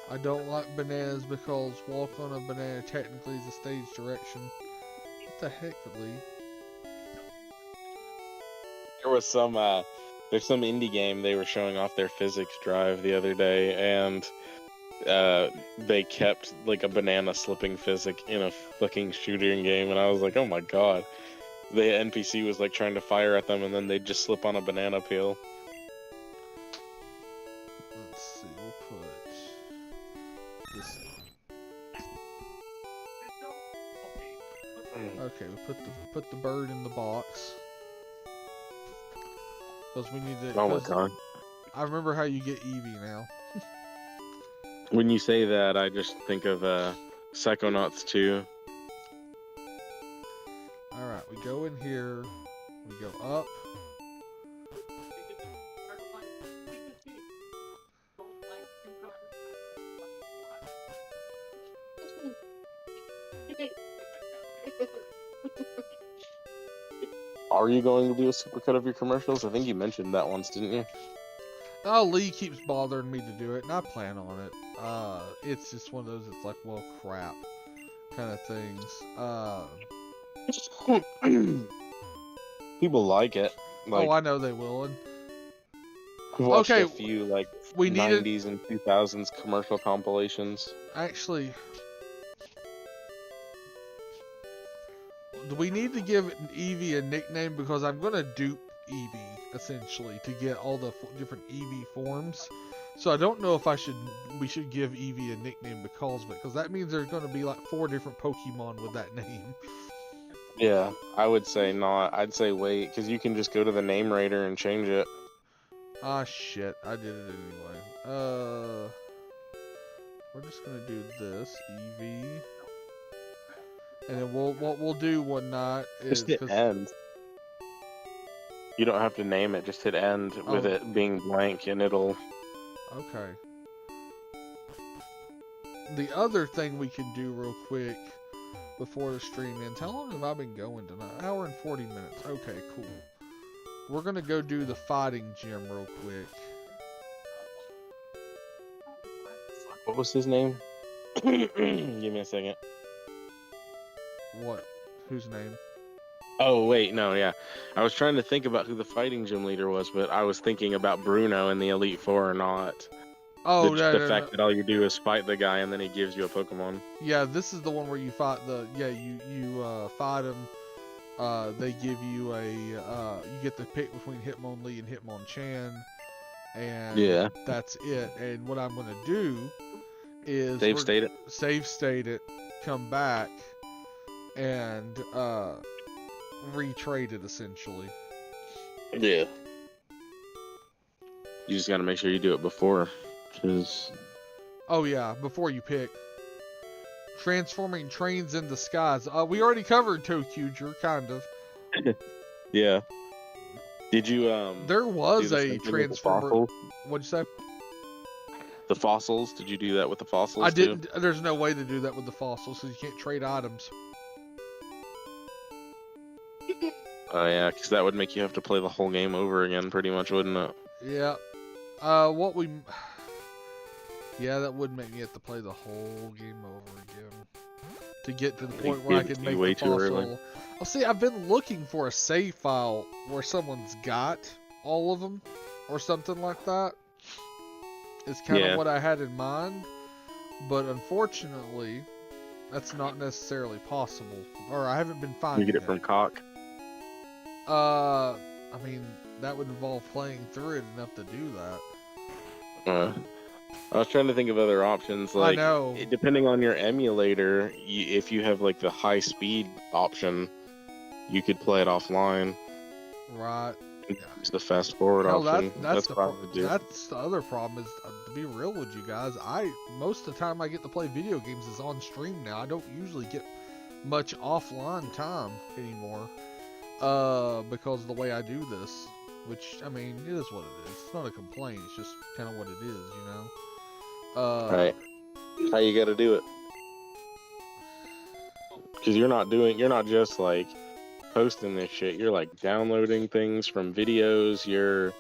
I don't like bananas because walk on a banana technically is a stage direction. What the heck, Lee? There was there's some indie game they were showing off their physics drive the other day, and they kept like a banana slipping physic in a fucking shooting game, and I was like, oh my god. The NPC was like trying to fire at them, and then they'd just slip on a banana peel. Let's see, we'll put this. Okay, we put the bird in the box. Because we need to. Oh my god. I remember how you get Eevee now. When you say that, I just think of Psychonauts 2. Alright, we go in here, we go up. Are you going to do a supercut of your commercials? I think you mentioned that once, didn't you? Oh, Lee keeps bothering me to do it, and I plan on it. It's just one of those, it's like, well, crap, kind of things. People like it. Like, oh, I know they will. And watched okay, a few like we 90s and 2000s commercial compilations. Actually, do we need to give Eevee a nickname? Because I'm gonna dupe Eevee essentially to get all the different Eevee forms. So I don't know if we should give Eevee a nickname because of it, because that means there's gonna be like 4 different Pokemon with that name. Yeah, I would say not. I'd say wait, because you can just go to the name raider and change it. Ah shit, I did it anyway. We're just gonna do this Eevee, and then what we'll do one night is Just hit end. You don't have to name it. Just hit end with it being blank, and it'll. Okay. The other thing we can do real quick before the stream ends. How long have I been going tonight? An hour and 40 minutes. Okay, cool. We're gonna go do the fighting gym real quick. What was his name? Give me a second. What? Whose name? Oh, wait, no, yeah. I was trying to think about who the fighting gym leader was, but I was thinking about Bruno in the Elite Four or not. Oh, the fact that all you do is fight the guy and then he gives you a Pokemon. Yeah, this is the one where you fight you fight him. They give you you get to pick between Hitmonlee and Hitmonchan, and that's it. And what I'm gonna do is save state it, come back, and retrade it essentially. Yeah. You just gotta make sure you do it before, because. Oh yeah, before you pick. Transforming trains into skies. We already covered Tokuger, kind of. Yeah. Did you There was a transformer. What'd you say? The fossils. Did you do that with the fossils? I didn't. There's no way to do that with the fossils, because you can't trade items. Oh yeah, because that would make you have to play the whole game over again, pretty much, wouldn't it? Yeah. Yeah, that would make me have to play the whole game over again to get to the point where I can make the fossil. Oh, see, I've been looking for a save file where someone's got all of them or something like that. It's kind of what I had in mind, but unfortunately, that's not necessarily possible, or I haven't been finding it. You get it from Cock? I mean, that would involve playing through it enough to do that. I was trying to think of other options. Like, I know. Depending on your emulator, if you have like the high speed option, you could play it offline. Right. Use the fast forward option. That's what I would do. That's the other problem is, to be real with you guys, most of the time I get to play video games is on stream now. I don't usually get much offline time anymore, because of the way I do this. Which, I mean, it is what it is. It's not a complaint. It's just kind of what it is, you know? Right. How you gotta do it. Because you're not just, like, posting this shit. You're, like, downloading things from videos. You're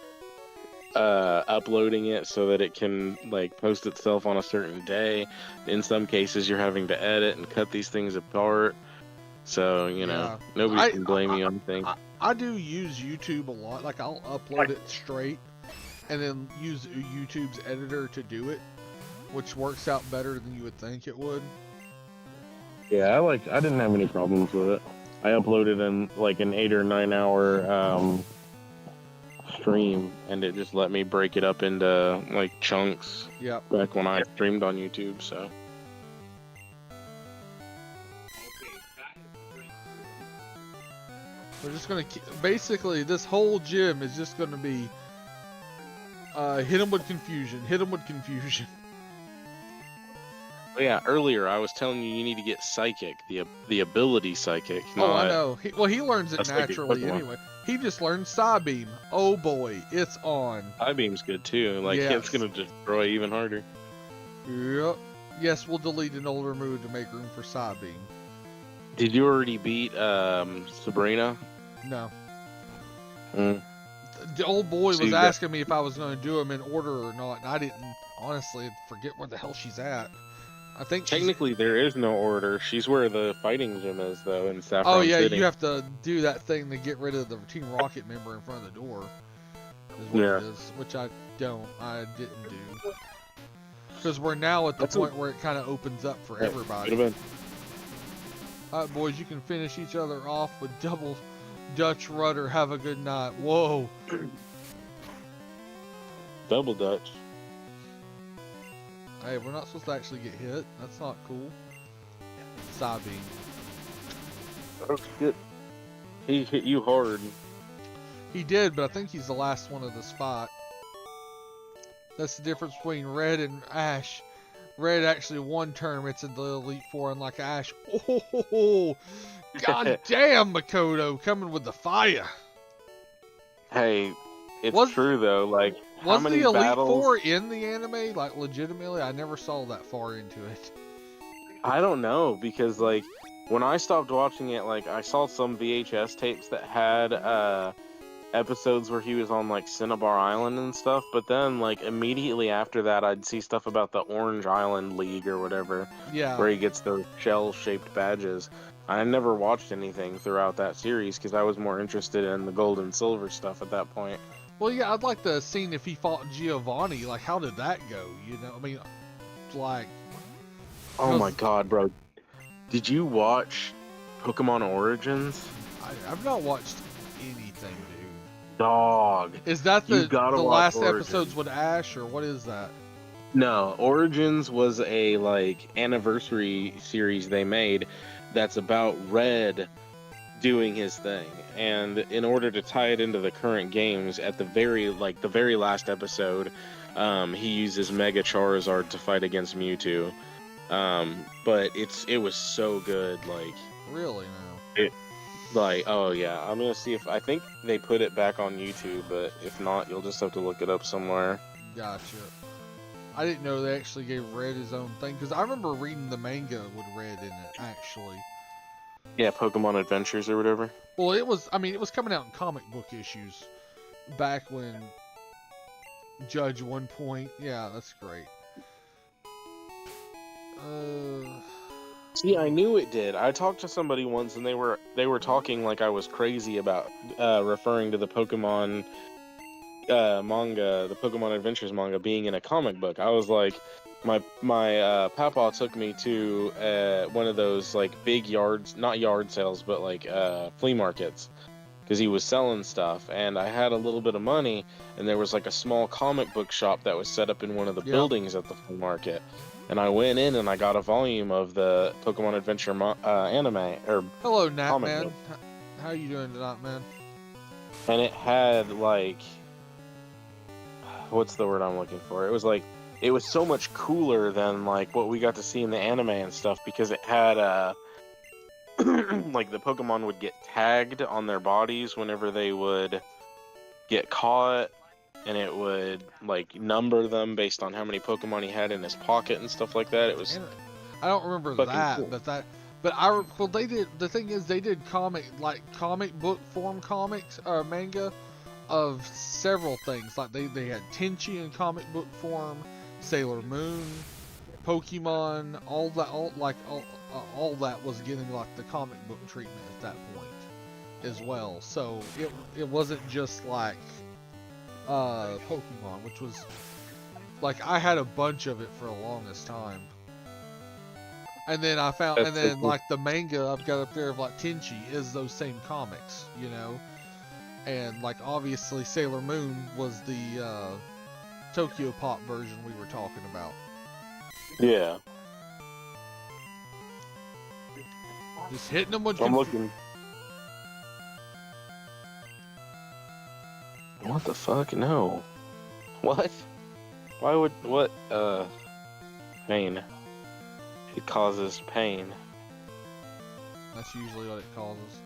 uploading it so that it can, like, post itself on a certain day. In some cases, you're having to edit and cut these things apart. So, you know, nobody can blame you on things. I do use YouTube a lot. Like, I'll upload it straight and then use YouTube's editor to do it, which works out better than you would think it would. Yeah, I didn't have any problems with it. I uploaded in like an 8 or 9 hour stream, and it just let me break it up into like chunks. Yep. Back when I streamed on YouTube, so. We're just gonna basically this whole gym is just gonna be hit him with confusion. Hit him with confusion. Oh, yeah, earlier I was telling you need to get Psychic, the ability Psychic. Oh, I know. He learns it naturally anyway. He just learned Psybeam. Oh boy, it's on. Psybeam's good too. Like, it's gonna destroy even harder. Yep. Yes, we'll delete an older move to make room for Psybeam. Did you already beat Sabrina? No. Mm. The old boy was asking me if I was going to do them in order or not, and I didn't honestly forget where the hell she's at. I think technically there is no order. She's where the fighting gym is, though, in Saffron Oh yeah, City. you have to do that thing to get rid of the Team Rocket member in front of the door. Is what it is, which I didn't do. Because we're now at the point where it kind of opens up for everybody. Alright, boys, you can finish each other off with double Dutch rudder. Have a good night. Whoa. Double Dutch. Hey, we're not supposed to actually get hit. That's not cool. Side beam. Oh shit. He hit you hard. He did, but I think he's the last one of this fight. That's the difference between Red and Ash. Red actually won tournaments in the Elite Four, unlike Ash. Oh, god damn, Makoto coming with the fire. Hey, it's true though. Like, how Was many the Elite battles? Four in the anime? Like, legitimately, I never saw that far into it. I don't know, because like when I stopped watching it, like I saw some VHS tapes that had episodes where he was on like Cinnabar Island and stuff, but then like immediately after that I'd see stuff about the Orange Island League or whatever, Yeah. where he gets those shell-shaped badges. I never watched anything throughout that series because I was more interested in the gold and silver stuff at that point. Well, yeah, I'd like to have seen if he fought Giovanni. Like, how did that go? You know, I mean, like... Oh my god, bro. Did you watch Pokemon Origins? I've not watched anything, dude. Dog. Is that the gotta watch last Origins. episodes with Ash, or what is that? No, Origins was a like anniversary series they made that's about Red doing his thing. And in order to tie it into the current games, at the very last episode, he uses Mega Charizard to fight against Mewtwo. But it was so good, like Really now? oh yeah, I'm gonna see if I think they put it back on YouTube, but if not, you'll just have to look it up somewhere. Gotcha. I didn't know they actually gave Red his own thing, because I remember reading the manga with Red in it, actually. Yeah, Pokemon Adventures or whatever. Well, it was coming out in comic book issues back when Judge 1 point. Yeah, that's great. See, I knew it did. I talked to somebody once, and they were talking like I was crazy about referring to the Pokemon manga, the Pokemon Adventures manga, being in a comic book. I was like, my papa took me to one of those like big not yard sales, but like flea markets, because he was selling stuff, and I had a little bit of money, and there was like a small comic book shop that was set up in one of the buildings at the flea market. And I went in and I got a volume of the Pokemon Adventure anime or hello, Nat comic Man. book. How you doing tonight, man? And it had like, what's the word I'm looking for? It was so much cooler than like what we got to see in the anime and stuff, because it had like the Pokemon would get tagged on their bodies whenever they would get caught, and it would like number them based on how many Pokemon he had in his pocket and stuff like that. It was I don't remember fucking that, cool. well, they did. The thing is, they did comic book form comics or manga of several things. Like they had Tenchi in comic book form, Sailor Moon, Pokemon, all that was getting like the comic book treatment at that point as well. So it wasn't just like Pokemon, which was like I had a bunch of it for the longest time. And then I found, That's and then so cool. like the manga I've got up there of like Tenchi is those same comics, you know. And like obviously Sailor Moon was the Tokyo Pop version we were talking about. Yeah. Just hitting them with. I'm looking. What the fuck? No. What? Why would what? Pain. It causes pain. That's usually what it causes.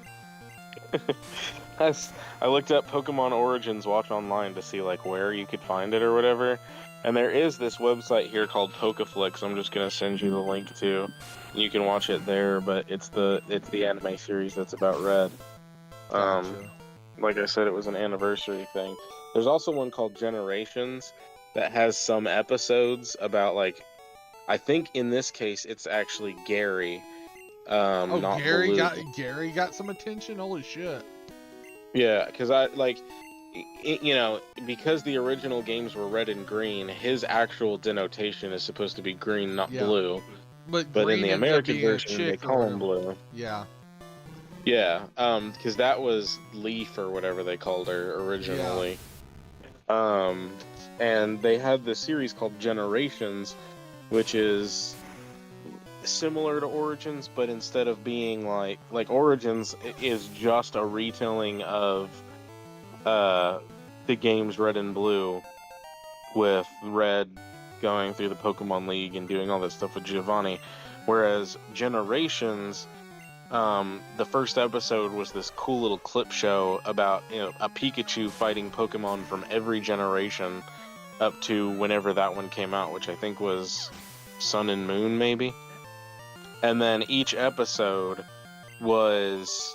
I looked up Pokemon Origins Watch Online to see like where you could find it or whatever, and there is this website here called Pokeflix. I'm just gonna send you the link to. You can watch it there, but it's the anime series that's about Red. Gotcha. Like I said, it was an anniversary thing. There's also one called Generations that has some episodes about like, I think in this case it's actually Gary. Not Gary Baloo. got some attention. Holy shit! Yeah, because I like, you know, because the original games were red and green, his actual denotation is supposed to be green, not blue. But But in green the ended up American being a version, they chick or call him whatever. Blue. Yeah. Yeah, because that was Leaf or whatever they called her originally. And they had this series called Generations, which is similar to Origins, but instead of being like Origins is just a retelling of the games Red and Blue, with Red going through the Pokemon League and doing all that stuff with Giovanni, whereas Generations, the first episode was this cool little clip show about a Pikachu fighting Pokemon from every generation up to whenever that one came out, which I think was Sun and Moon maybe. And then each episode was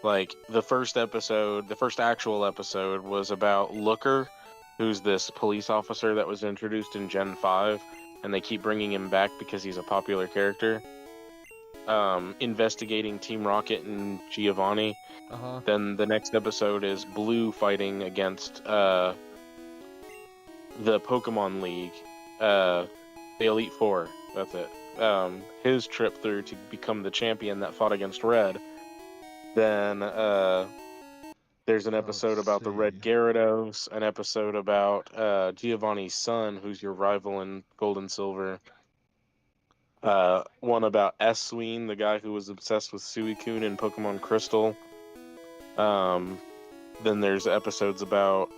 like the first actual episode was about Looker, who's this police officer that was introduced in Gen 5, and they keep bringing him back because he's a popular character. Investigating Team Rocket and Giovanni. Then the next episode is Blue fighting against the Pokemon League, the Elite Four. That's it. His trip through to become the champion that fought against Red. Then there's an episode about the Red Gyarados, an episode about Giovanni's son, who's your rival in Gold and Silver. One about Esween, the guy who was obsessed with Suicune in Pokemon Crystal. Then there's episodes about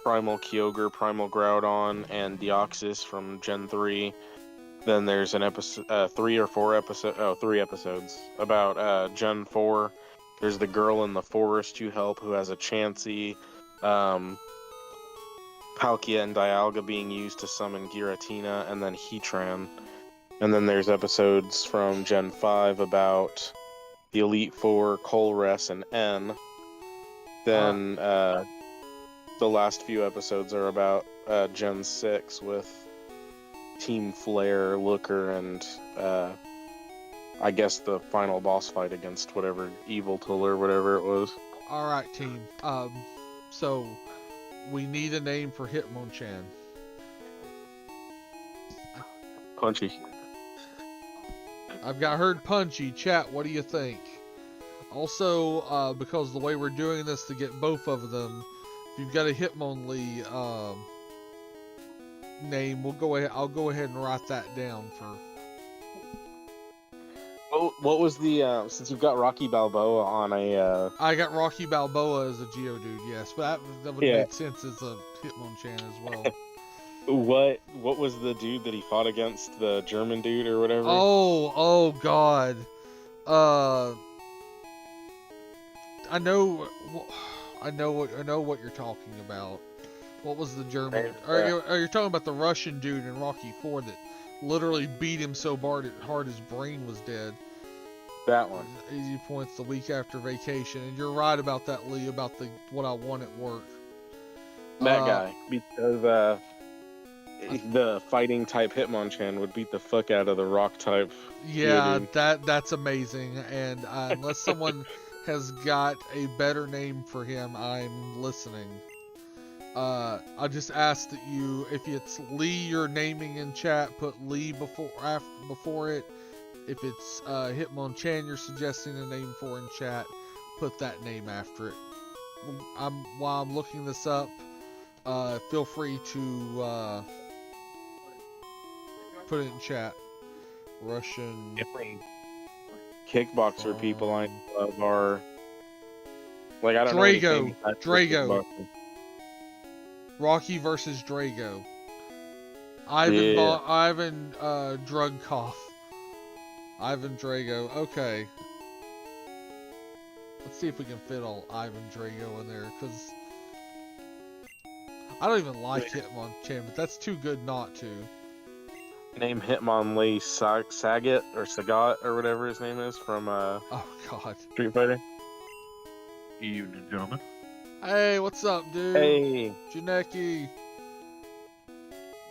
Primal Kyogre, Primal Groudon, and Deoxys from Gen 3. Then there's an episode, 3 episodes about Gen 4. There's the girl in the forest you help who has a Chansey, Palkia and Dialga being used to summon Giratina, and then Heatran. And then there's episodes from Gen 5 about the Elite Four, Colress, and N. Then the last few episodes are about Gen 6 with Team Flare, Looker, and I guess the final boss fight against whatever Evil Tool or whatever it was. Alright, team. So, we need a name for Hitmonchan. Punchy. I've heard Punchy. Chat, what do you think? Also, because the way we're doing this to get both of them, if you've got a Hitmonlee name, I'll go ahead and write that down for. What was the since you've got Rocky Balboa on a I got Rocky Balboa as a Geodude, yes, but that would make sense as a Hitmonchan as well. What was the dude that he fought against, the German dude or whatever? Oh God. I know what you're talking about. What was the German? Are you talking about the Russian dude in Rocky 4 that literally beat him so hard his brain was dead? That one. Easy points the week after vacation, and you're right about that, Lee. About what I want at work. That guy, because the fighting type Hitmonchan would beat the fuck out of the rock type. Yeah, Geodude. that's amazing. And unless someone has got a better name for him, I'm listening. I'll just ask that you, if it's Lee you're naming in chat, put Lee before it. If it's Hitmonchan you're suggesting a name for in chat, put that name after it. While I'm looking this up, feel free to put it in chat. Russian. Kickboxer people I love are like, I don't know anything about Drago. kickboxing. Rocky versus Drago. Ivan Drugkoff. Ivan Drago. Okay. Let's see if we can fit all Ivan Drago in there, because I don't even like Hitmonchan, but that's too good not to. Name Hitmonlee Sagat or Sagat or whatever his name is from Oh God. Street Fighter. Evening, gentlemen. Hey, what's up, dude? Hey. Janeki.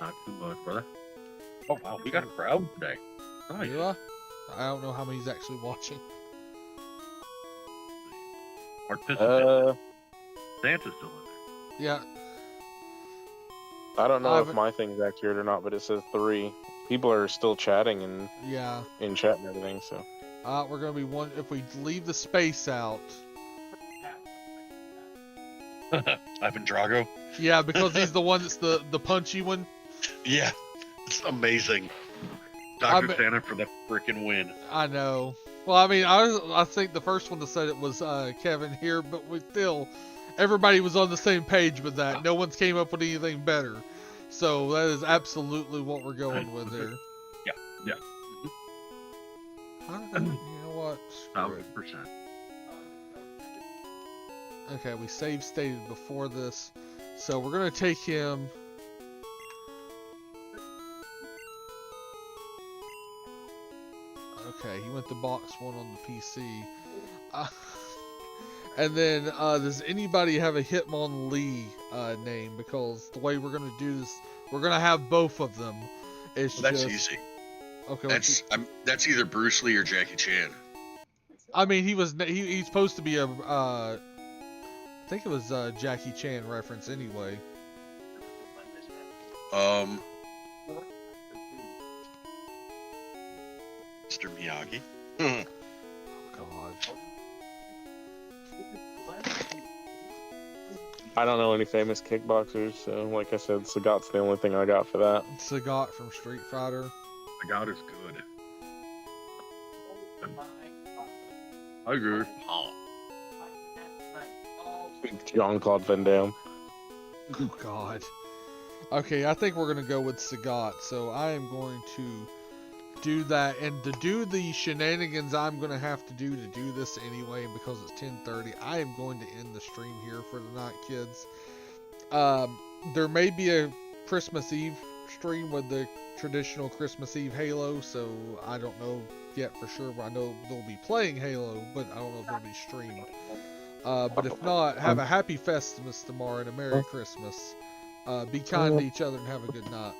Not too much, brother. Oh wow, we got a crowd today. Nice. Yeah? I don't know how many's actually watching. Participant. Santa's still in there. Yeah. I don't know if my thing's accurate or not, but it says 3. people are still chatting and Yeah. in chat and everything. So We're gonna be one if we leave the space out. Ivan Drago. Yeah, because he's the one that's the punchy one. Yeah, it's amazing. I'm- Dr. Santa for the freaking win. I know. Well, I mean, I think the first one that said it was Kevin here, but we still, everybody was on the same page with that. No one's came up with anything better. So that is absolutely what we're going with there. Yeah. How did that, you know what? Screw it. 1,000%. Okay, we save stated before this. So we're going to take him. Okay, he went to box 1 on the PC. And then, does anybody have a Hitmonlee name? Because the way we're going to do this, we're going to have both of them. It's Well, that's just... easy. Okay, That's either Bruce Lee or Jackie Chan. I mean, he's supposed to be a, I think it was a Jackie Chan reference anyway. Mr. Miyagi. Oh, God. I don't know any famous kickboxers. So like I said, Sagat's the only thing I got for that. Sagat from Street Fighter. The God is good. I agree. Oh. Jean-Claude Van Damme. Oh, God. Okay, I think we're going to go with Sagat. So I am going to do that. And to do the shenanigans I'm going to have to do this anyway, because it's 10:30, I am going to end the stream here for the night, kids. There may be a Christmas Eve stream with the traditional Christmas Eve Halo, so I don't know yet for sure. But I know they'll be playing Halo, but I don't know if it'll be streamed. But if not, have a happy Festivus tomorrow and a Merry Christmas. Be kind to each other and have a good night.